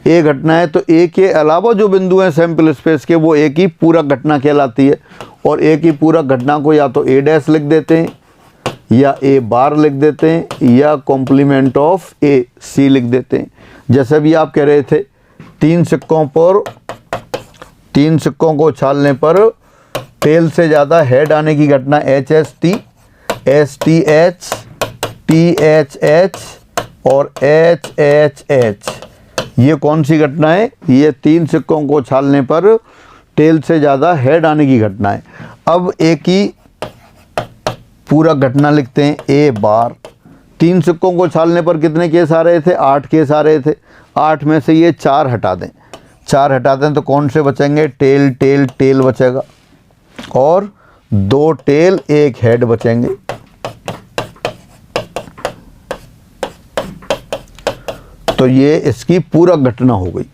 ए घटना है तो ए के अलावा जो बिंदु हैं सैंपल स्पेस के वो ए की पूरक घटना कहलाती है। और ए की पूरक घटना को या तो ए डैश लिख देते हैं या ए बार लिख देते हैं या कॉम्प्लीमेंट ऑफ ए सी लिख देते हैं। जैसे भी आप कह रहे थे तीन सिक्कों को उछालने पर टेल से ज़्यादा हेड आने की घटना HST, STH, THH और HHH। ये कौन सी घटना है? ये तीन सिक्कों को उछालने पर टेल से ज़्यादा हेड आने की घटना है। अब एक ही पूरा घटना लिखते हैं A बार। तीन सिक्कों को उछालने पर कितने केस आ रहे थे? 8 केस आ रहे थे। 8 में से ये 4 हटा दें। 4 हटा दें तो कौन से बचेंगे? टेल टेल टेल बचेगा और 2 टेल 1 हेड बचेंगे। तो ये इसकी पूरा घटना हो गई।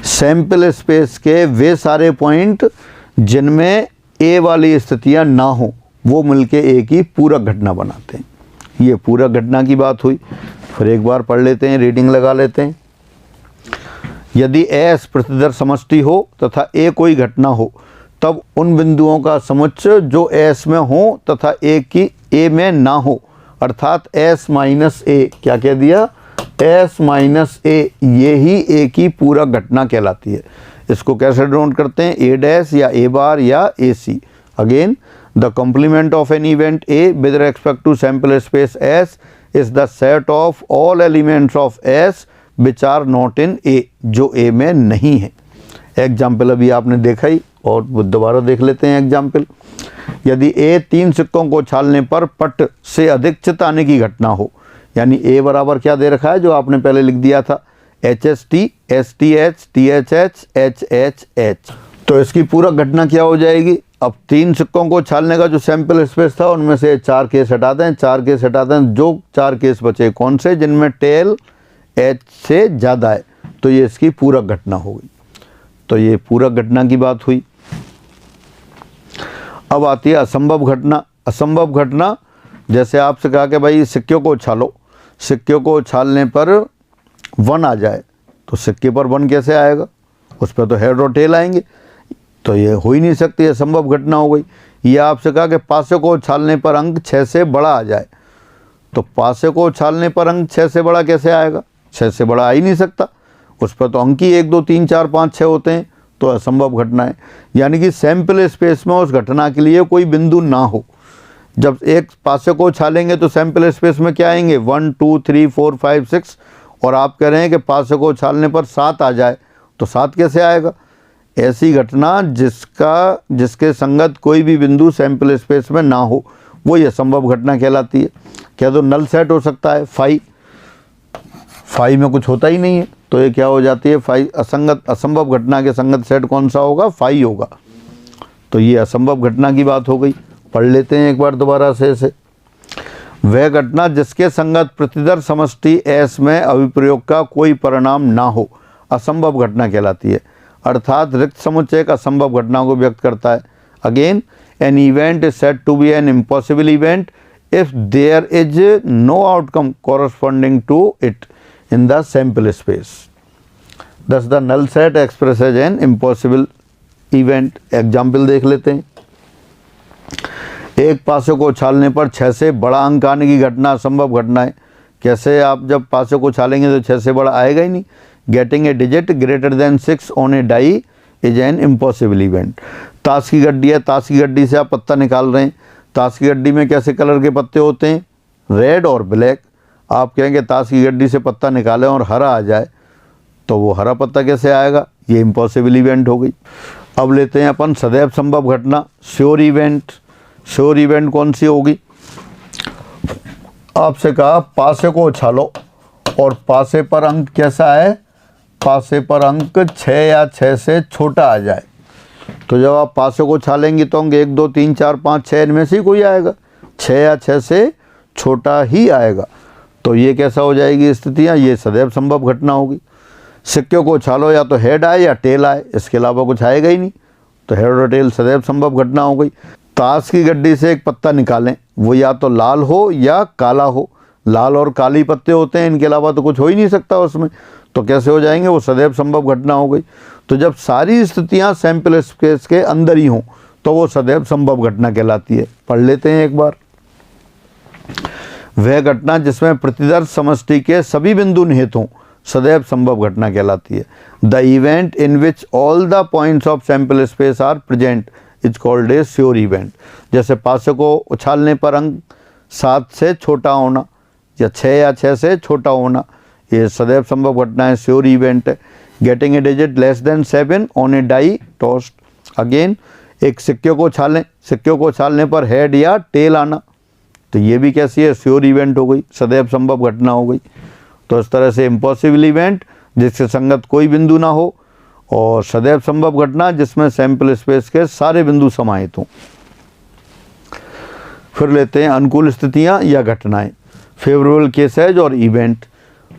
सैंपल स्पेस के वे सारे पॉइंट जिनमें ए वाली स्थितियां ना हो वो मिलके एक ही पूरा घटना बनाते हैं। ये पूरा घटना की बात हुई। फिर एक बार पढ़ लेते हैं, रीडिंग लगा लेते हैं। यदि एस प्रतिदर समष्टि हो तथा ए कोई घटना हो तब उन बिंदुओं का समुच्चय जो एस में हो तथा ए की ए में ना हो, अर्थात एस माइनस ए, क्या कह दिया? एस माइनस ए, ये ही ए की पूरा घटना कहलाती है। इसको कैसे डिनोट करते हैं? ए डैश या ए बार या a c. Again, the complement of an event a with respect to sample space s is the set of all elements of s which are not in a, जो a में नहीं है। Example अभी आपने देखा ही और दोबारा देख लेते हैं एग्जाम्पल। यदि ए तीन सिक्कों को उछालने पर पट से अधिक चित आने की घटना हो, यानी ए बराबर क्या दे रखा है जो आपने पहले लिख दिया था? HST, STH, THH, HHH। तो इसकी पूरा घटना क्या हो जाएगी? अब तीन सिक्कों को उछालने का जो सैंपल स्पेस था उनमें से 4 केस हटा दें। 4 केस हटा दें, जो 4 केस बचे कौन से? जिनमें टेल H से ज़्यादा है। तो ये इसकी पूरा घटना हो गई। तो ये पूरा घटना की बात हुई। अब आती है असंभव घटना। असंभव घटना, जैसे आपसे कहा कि भाई सिक्कों को उछालो, सिक्के को उछालने पर 1 आ जाए, तो सिक्के पर 1 कैसे आएगा? उस पर तो हेड और टेल आएंगे। तो ये हो ही नहीं सकती, ये संभव घटना हो गई। ये आपसे कहा कि पासे को उछालने पर अंक 6 से बड़ा आ जाए, तो पासे को उछालने पर अंक 6 से बड़ा कैसे आएगा? 6 से बड़ा आ ही नहीं सकता। उस पर तो अंक ही 1 2 3 4 5 6 होते हैं। तो असंभव घटना है। यानी कि सैंपल स्पेस में उस घटना के लिए कोई बिंदु ना हो। जब एक पासे को उछालेंगे तो सैंपल स्पेस में क्या आएंगे? 1 2 3 4 5 6, और आप कह रहे हैं कि पासे को उछालने पर 7 आ जाए, तो 7 कैसे आएगा? ऐसी घटना जिसके संगत कोई भी बिंदु सैंपल स्पेस में ना हो, वो ये असंभव घटना कहलाती है। क्या तो नल सेट हो सकता है? फाई में कुछ होता ही नहीं है, तो ये क्या हो जाती है? फाई असंभव घटना के संगत सेट कौन सा होगा? फाई होगा। तो ये असंभव घटना की बात हो गई। पढ़ लेते हैं एक बार दोबारा से इसे। वह घटना जिसके संगत प्रतिदर समष्टि एस में अभिप्रयोग का कोई परिणाम ना हो, असंभव घटना कहलाती है। अर्थात रिक्त समुच्चय एक असंभव घटना को व्यक्त करता है। Again, an event is said to be an impossible event if there is no outcome corresponding to it in the sample space. Thus the null set expresses an impossible event. Example देख लेते हैं। एक पासे को उछालने पर 6 से बड़ा अंक आने की घटना असंभव घटना है। कैसे? आप जब पासे को उछालेंगे तो 6 से बड़ा आएगा ही नहीं। Getting a digit greater than 6 on a die is an impossible event. ताश की गड्डी है, ताश की गड्डी से आप पत्ता निकाल रहे हैं। ताश की गड्डी में कैसे कलर के पत्ते होते हैं? रेड और ब्लैक। आप कहेंगे ताश की गड्डी से पत्ता निकालें और हरा आ जाए, तो वो हरा पत्ता कैसे आएगा? ये इम्पॉसिबल इवेंट हो गई। अब लेते हैं अपन सदैव संभव घटना, श्योर इवेंट। श्योर इवेंट कौन सी होगी? आपसे कहा पासे को उछालो और पासे पर अंक कैसा है? पासे पर अंक 6 या 6 से छोटा आ जाए, तो जब आप पासे को उछालेंगे तो अंक 1 2 3 4 5 6 इनमें से ही कोई आएगा। 6 या 6 से छोटा ही आएगा। तो ये कैसा हो जाएगी स्थितियाँ? ये सदैव संभव घटना होगी। सिक्के को उछालो या तो हेड आए या टेल आए, इसके अलावा कुछ आएगा ही नहीं, तो हेड और टेल सदैव संभव घटना हो गई। ताश की गड्डी से एक पत्ता निकालें, वो या तो लाल हो या काला हो। लाल और काली पत्ते होते हैं, इनके अलावा तो कुछ हो ही नहीं सकता उसमें, तो कैसे हो जाएंगे? वो सदैव संभव घटना हो गई। तो जब सारी स्थितियां सैंपल स्पेस के अंदर ही हों तो वो सदैव संभव घटना कहलाती है। पढ़ लेते हैं एक बार। वह घटना जिसमें प्रतिदर्श समष्टि के सभी बिंदु निहित हों सदैव संभव घटना कहलाती है। The event in which all the points of sample space are present is called a sure event. जैसे पासे को उछालने पर अंक 7 से छोटा होना या 6 से छोटा होना, ये सदैव संभव घटना है, श्योर इवेंट है। Getting a digit less than 7 on a die tossed, again एक सिक्के को उछालें, सिक्के को उछालने पर हेड या टेल आना, तो ये भी कैसी है, श्योर इवेंट हो गई, सदैव संभव घटना हो गई। तो इस तरह से इम्पॉसिबल इवेंट जिससे संगत कोई बिंदु ना हो, और सदैव संभव घटना जिसमें सैंपल स्पेस के सारे बिंदु समाहित हों। फिर लेते हैं अनुकूल स्थितियां या घटनाएं, फेवरेबल केसेज और इवेंट।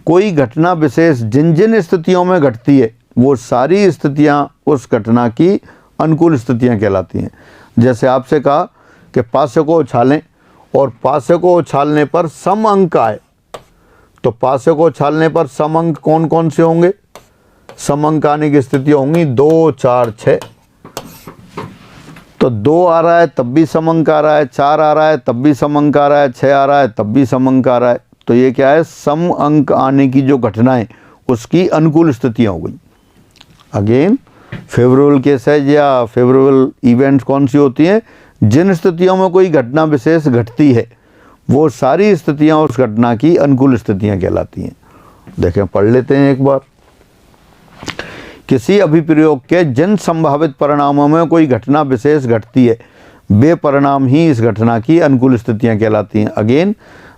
कोई घटना विशेष जिन जिन स्थितियों में घटती है वो सारी स्थितियां उस घटना की अनुकूल स्थितियां कहलाती हैं। जैसे आपसे कहा कि पासे को उछालें और पासे को उछालने पर सम अंक आए, तो पासे को उछालने पर सम अंक कौन कौन से होंगे, सम अंक आने की स्थितियाँ होंगी 2, 4, 6। तो 2 आ रहा है तब भी सम अंक आ रहा है, 4 आ रहा है तब भी सम अंक आ रहा है, 6 आ रहा है तब भी सम अंक आ रहा है। तो ये क्या है, सम अंक आने की जो घटनाएं उसकी अनुकूल स्थितियाँ हो गई। अगेन फेवरेबल केसेज या फेवरेबल इवेंट्स कौन सी होती हैं, जिन स्थितियों में कोई घटना विशेष घटती है वो सारी स्थितियां उस घटना की अनुकूल स्थितियां कहलाती हैं। देखें, पढ़ लेते हैं एक बार। किसी अभिप्रयोग के जिन संभावित परिणामों में कोई घटना विशेष घटती है वे परिणाम ही इस घटना की अनुकूल स्थितियां कहलाती हैं। Again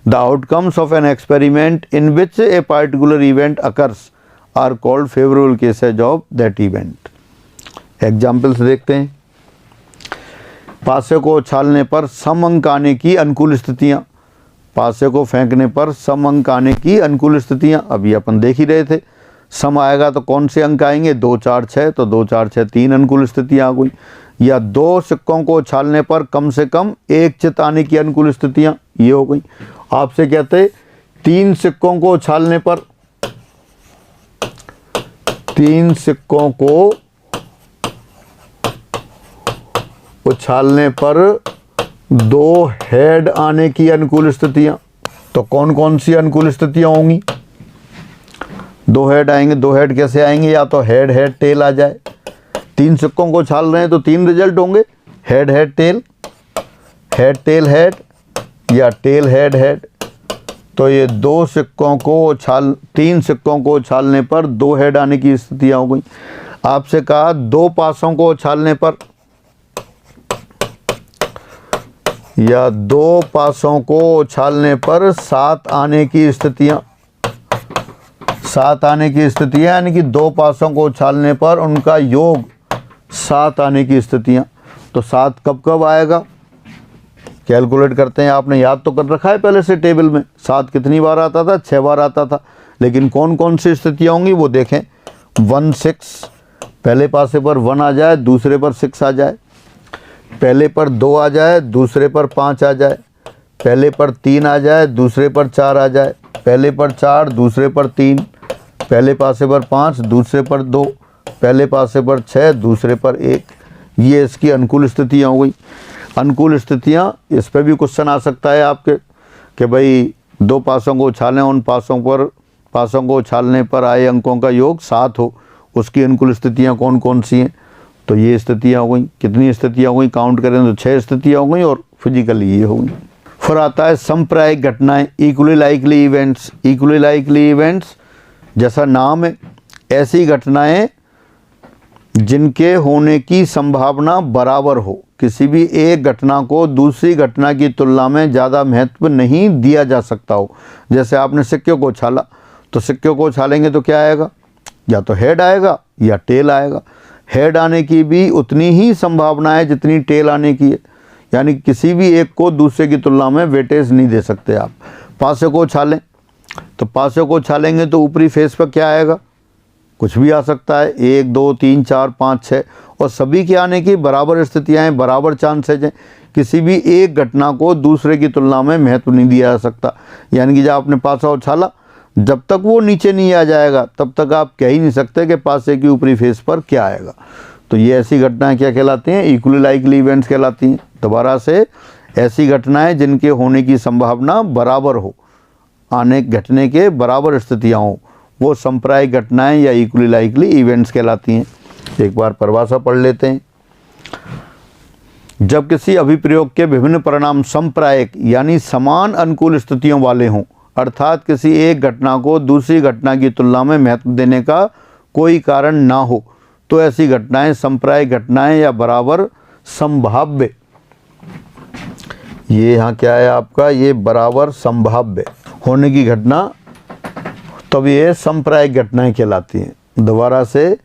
the outcomes of an experiment in which a particular event occurs are called favourable cases of that event. Examples देखते हैं। पासे को उछालने पर सम अंक आने की अनुकूल स्थितियां, पासे को फेंकने पर सम अंक आने की अनुकूल स्थितियां अभी अपन देख ही रहे थे। सम आएगा तो कौन से अंक आएंगे, 2, 4, 6, तो 2, 4, 6 3 अनुकूल स्थितियां आ गई। या 2 सिक्कों को उछालने पर कम से कम 1 चित आने की अनुकूल स्थितियां, ये हो गई। आपसे कहते 3 सिक्कों को उछालने पर, 3 सिक्कों को उछालने पर 2 हेड आने की अनुकूल स्थितियां, तो कौन कौन सी अनुकूल स्थितियां होंगी, 2 हेड आएंगे। 2 हेड कैसे आएंगे, या तो हेड हेड टेल आ जाए। 3 सिक्कों को उछाल रहे हैं तो 3 रिजल्ट होंगे, head head tail, head tail head या टेल हेड हेड। तो ये 2 सिक्कों को 3 सिक्कों को उछालने पर 2 हेड आने की स्थितियां हो गई। आपसे कहा 2 पासों को उछालने पर या 2 पासों को उछालने पर 7 आने की स्थितियां, 7 आने की स्थितियां, यानी कि 2 पासों को उछालने पर उनका योग 7 आने की स्थितियां। तो 7 कब कब आएगा, कैलकुलेट करते हैं। आपने याद तो कर रखा है पहले से टेबल में, 7 कितनी बार आता था, 6 बार आता था। लेकिन कौन कौन सी स्थितियाँ होंगी वो देखें। 1, 6, पहले पासे पर 1 आ जाए, दूसरे पर 6 आ जाए। पहले पर 2 आ जाए, दूसरे पर 5 आ जाए। पहले पर 3 आ जाए, दूसरे पर 4 आ जाए। पहले पर 4, दूसरे पर 3। पहले पासे पर 5, दूसरे पर 2। पहले पासे पर 6, दूसरे पर 1। ये इसकी अनुकूल स्थितियाँ हो गई। अनुकूल स्थितियाँ, इस पर भी क्वेश्चन आ सकता है आपके कि भाई 2 पासों को उछालें, उन पासों को उछालने पर आए अंकों का योग 7 हो, उसकी अनुकूल स्थितियाँ कौन कौन सी हैं। तो ये स्थितियाँ हो गई। कितनी स्थितियाँ हो गई, काउंट करें तो 6 स्थितियाँ हो गई, और फिजिकली ये हो गई। फिर आता है समप्रायिक घटनाएं, equally likely events. Equally likely events जैसा नाम है, ऐसी घटनाएं जिनके होने की संभावना बराबर हो। किसी भी एक घटना को दूसरी घटना की तुलना में ज़्यादा महत्व नहीं दिया जा सकता हो। जैसे आपने सिक्के को उछाला, तो सिक्के को उछालेंगे तो क्या आएगा, या तो हेड आएगा या टेल आएगा। हेड आने की भी उतनी ही संभावना है जितनी टेल आने की है, यानी किसी भी एक को दूसरे की तुलना में वेटेज नहीं दे सकते आप। पासे को उछालें, तो पासे को उछालेंगे तो ऊपरी फेस पर क्या आएगा, कुछ भी आ सकता है, 1, 2, 3, 4, 5, 6, और सभी के आने की बराबर स्थितियाँ हैं, बराबर चांसेज हैं। किसी भी एक घटना को दूसरे की तुलना में महत्व नहीं दिया जा सकता। यानी कि जब आपने पासा उछाला, जब तक वो नीचे नहीं आ जाएगा तब तक आप कह ही नहीं सकते कि पासे की ऊपरी फेस पर क्या आएगा। तो ये ऐसी घटनाएं क्या कहलाती हैं, इक्वली लाइकली इवेंट्स कहलाती हैं। दोबारा से, ऐसी घटनाएं जिनके होने की संभावना बराबर हो, आने घटने के बराबर स्थितियाँ हो, वो संप्रायिक घटनाएं या इक्वली लाइकली इवेंट्स कहलाती हैं। एक बार परिभाषा पढ़ लेते हैं। जब किसी अभिप्रयोग के विभिन्न परिणाम संप्रायिक यानी समान अनुकूल स्थितियों वाले हों, अर्थात किसी एक घटना को दूसरी घटना की तुलना में महत्व देने का कोई कारण ना हो, तो ऐसी घटनाएं संप्रायिक घटनाएं या बराबर संभाव्य, ये यहाँ क्या है आपका, ये बराबर संभाव्य होने की घटना, तब ये संप्रायिक घटनाएं कहलाती हैं। दोबारा से,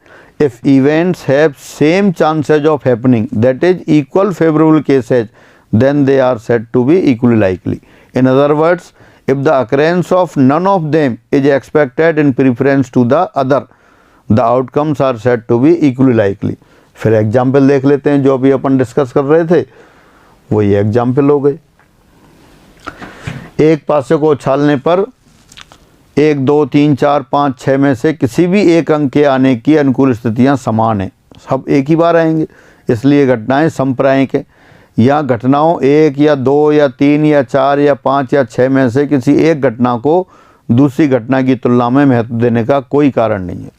if events have same chances of happening that is equal favourable cases then they are said to be equally likely. In other words, if the occurrence of none of them is expected in preference to the other, the outcomes are said to be equally likely। फिर example देख लेते हैं, जो अभी अपन discuss कर रहे थे वही एग्जाम्पल हो गए। एक पासे को उछालने पर 1, 2, 3, 4, 5, 6 में से किसी भी एक अंक के आने की अनुकूल स्थितियां समान हैं, सब एक ही बार आएंगे, इसलिए घटनाएं संप्रायिक हैं। या घटनाओं 1 या 2 या 3 या 4 या 5 या 6 में से किसी एक घटना को दूसरी घटना की तुलना में महत्व देने का कोई कारण नहीं है।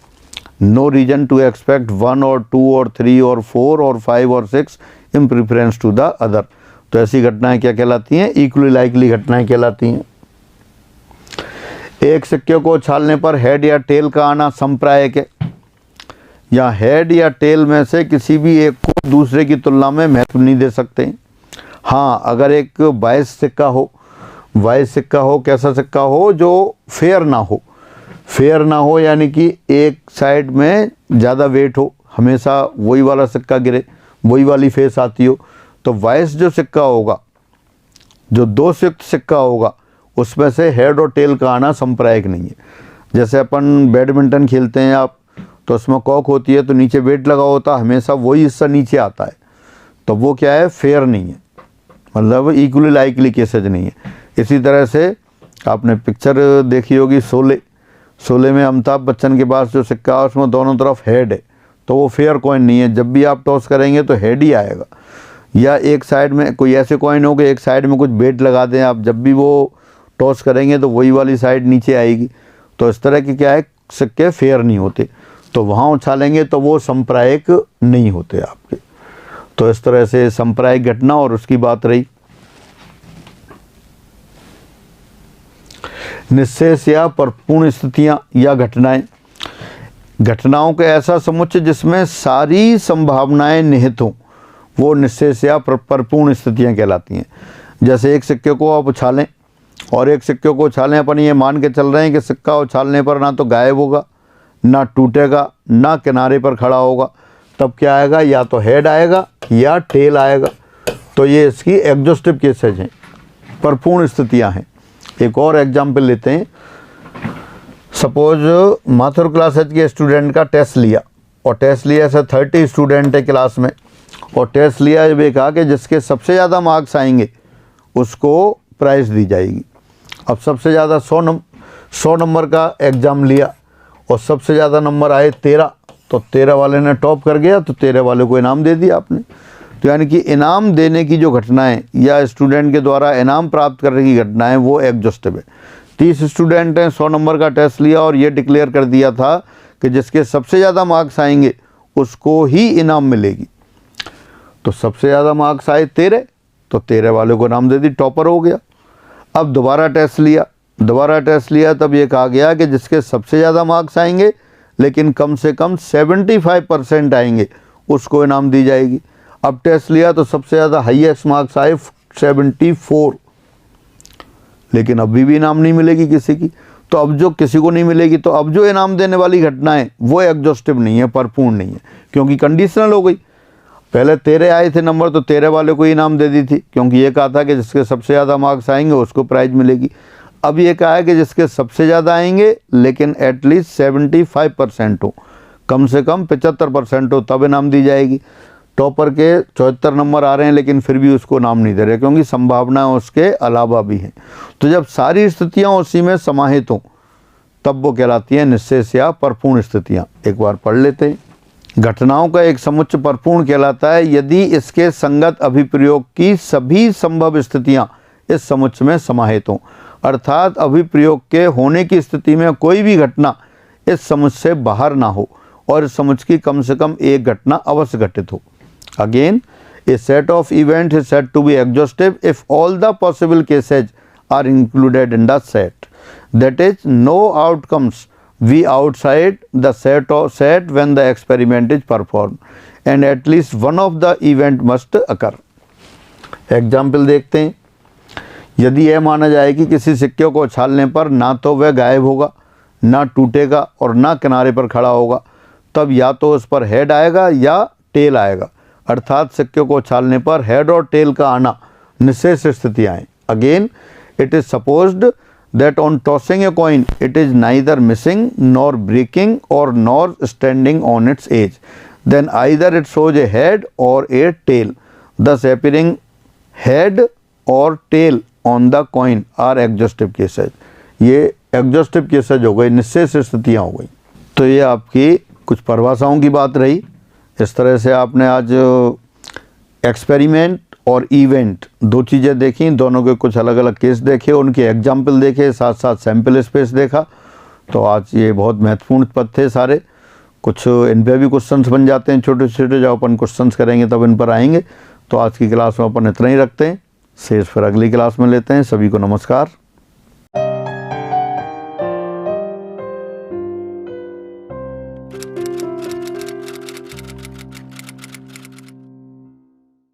नो रीजन टू एक्सपेक्ट 1 और 2 और 3 और 4 और 5 और 6 इन प्रेफरेंस टू द अदर। तो ऐसी घटनाएं क्या कहलाती हैं? इक्वली लाइकली घटनाएं कहलाती हैं। एक सिक्के को उछालने पर हेड या टेल का आना संप्रायिक है, या हेड या टेल में से किसी भी एक को दूसरे की तुलना में महत्व नहीं दे सकते। हाँ, अगर एक बाइस सिक्का हो, कैसा सिक्का हो जो फेयर ना हो यानी कि एक साइड में ज़्यादा वेट हो, हमेशा वही वाला सिक्का गिरे, वही वाली फेस आती हो, तो वाइस जो सिक्का होगा, जो दो युक्त सिक्का होगा, उसमें से हेड और टेल का आना संप्रायिक नहीं है। जैसे अपन बैडमिंटन खेलते हैं आप, तो उसमें कॉक होती है तो नीचे वेट लगा होता है, हमेशा वही हिस्सा नीचे आता है, तो वो क्या है? फेयर नहीं है, मतलब इक्वली लाइकली केसेज नहीं है। इसी तरह से आपने पिक्चर देखी होगी शोले में अमिताभ बच्चन के पास जो सिक्का है उसमें दोनों तरफ हेड है, तो वो फेयर कॉइन नहीं है, जब भी आप टॉस करेंगे तो हेड ही आएगा। या एक साइड में कोई ऐसे कॉइन हो गए, एक साइड में कुछ वेट लगा दें आप, जब भी वो टॉस करेंगे तो वही वाली साइड नीचे आएगी। तो इस तरह के क्या है, सिक्के फेयर नहीं होते, तो वहाँ उछालेंगे तो वो संप्रायिक नहीं होते आपके। तो इस तरह से संप्रायिक घटना और उसकी बात रही। निश्शेष या परिपूर्ण स्थितियां या घटनाएं, घटनाओं के ऐसा समुच्चय जिसमें सारी संभावनाएं निहित हों, वो निश्शेष या परिपूर्ण स्थितियां कहलाती हैं। जैसे एक सिक्के को आप उछालें और एक सिक्के को उछालें, अपन ये मान के चल रहे हैं कि सिक्का उछालने पर ना तो गायब होगा, ना टूटेगा, ना किनारे पर खड़ा होगा, तब क्या आएगा? या तो हेड आएगा या टेल आएगा। तो ये इसकी एग्जॉस्टिव केसेज हैं, परिपूर्ण स्थितियां हैं। एक और एग्जाम्पल लेते हैं। सपोज माथुर क्लास एच के स्टूडेंट का टेस्ट लिया, और टेस्ट लिया ऐसा 30 स्टूडेंट है क्लास में, और टेस्ट लिया जब ये कहा कि जिसके सबसे ज़्यादा मार्क्स आएंगे उसको प्राइज़ दी जाएगी। अब सबसे ज़्यादा 100 नंबर का एग्ज़ाम लिया और सबसे ज़्यादा नंबर आए 13, तो 13 वाले ने टॉप कर गया, तो 13 वाले को इनाम दे दिया आपने। तो यानी कि इनाम देने की जो घटनाएं या स्टूडेंट के द्वारा इनाम प्राप्त करने की घटनाएं वो एग्जॉस्टिव है। 30 स्टूडेंट हैं, 100 नंबर का टेस्ट लिया और ये डिक्लेयर कर दिया था कि जिसके सबसे ज़्यादा मार्क्स आएंगे उसको ही इनाम मिलेगी। तो सबसे ज़्यादा मार्क्स आए 13, तो 13 वाले को इनाम दे दी, टॉपर हो गया। अब दोबारा टेस्ट लिया, तब ये कहा गया कि जिसके सबसे ज़्यादा मार्क्स आएंगे लेकिन कम से कम 75% आएंगे उसको इनाम दी जाएगी। अब टेस्ट लिया तो सबसे ज़्यादा हाईएस्ट मार्क्स आए 74, लेकिन अभी भी इनाम नहीं मिलेगी किसी की। तो अब जो किसी को नहीं मिलेगी, तो अब जो इनाम देने वाली घटनाएं वो एग्जॉस्टिव नहीं है, परिपूर्ण नहीं है, क्योंकि कंडीशनल हो गई। पहले 13 आए थे नंबर, तो 13 वाले को इनाम दे दी थी, क्योंकि ये कहा था कि जिसके सबसे ज़्यादा मार्क्स आएंगे उसको प्राइज मिलेगी। अब ये कहा है कि जिसके सबसे ज़्यादा आएंगे लेकिन एटलीस्ट 75% हो, कम से कम 75% हो, तब इनाम दी जाएगी। टॉपर के 74 नंबर आ रहे हैं लेकिन फिर भी उसको नाम नहीं दे रहे, क्योंकि संभावनाएं उसके अलावा भी हैं। तो जब सारी स्थितियां उसी में समाहित हों तब वो कहलाती हैं निश्शेष या परिपूर्ण स्थितियां। एक बार पढ़ लेते हैं। घटनाओं का एक समुच्चय परिपूर्ण कहलाता है यदि इसके संगत अभिप्रयोग की सभी संभव स्थितियां इस समुच्चय में समाहित हों, अर्थात अभिप्रयोग के होने की स्थिति में कोई भी घटना इस समुच्चय से बाहर ना हो और इस समुच्चय की कम से कम एक घटना अवश्य घटित हो। Again a set of event is said to be exhaustive if all the possible cases are included in the set, that is no outcomes we outside the set when the experiment is performed and at least one of the event must occur। Example देखते हैं। यदि यह माना जाए कि किसी सिक्के को उछालने पर ना तो वह गायब होगा, ना टूटेगा और ना किनारे पर खड़ा होगा, तब या तो उस पर हेड आएगा या टेल आएगा, अर्थात सिक्के को उछालने पर हेड और टेल का आना निश्चित स्थितियाँ हैं। Again it is supposed that on tossing a coin it is neither missing nor breaking or nor standing on its edge, then either it shows a head or a tail, thus appearing head or tail on the coin are exhaustive cases। ये exhaustive cases हो गई, निश्चित स्थितियाँ हो गई। तो ये आपकी कुछ परिभाषाओं की बात रही। इस तरह से आपने आज एक्सपेरिमेंट और इवेंट दो चीज़ें देखी, दोनों के कुछ अलग अलग केस देखे, उनके एग्जाम्पल देखे, साथ साथ सैम्पल स्पेस देखा। तो आज ये बहुत महत्वपूर्ण पद थे सारे, कुछ इन पे भी क्वेश्चंस बन जाते हैं छोटे छोटे, जब अपन क्वेश्चंस करेंगे तब इन पर आएंगे। तो आज की क्लास में अपन इतना ही रखते हैं, शेष फिर अगली क्लास में लेते हैं। सभी को नमस्कार।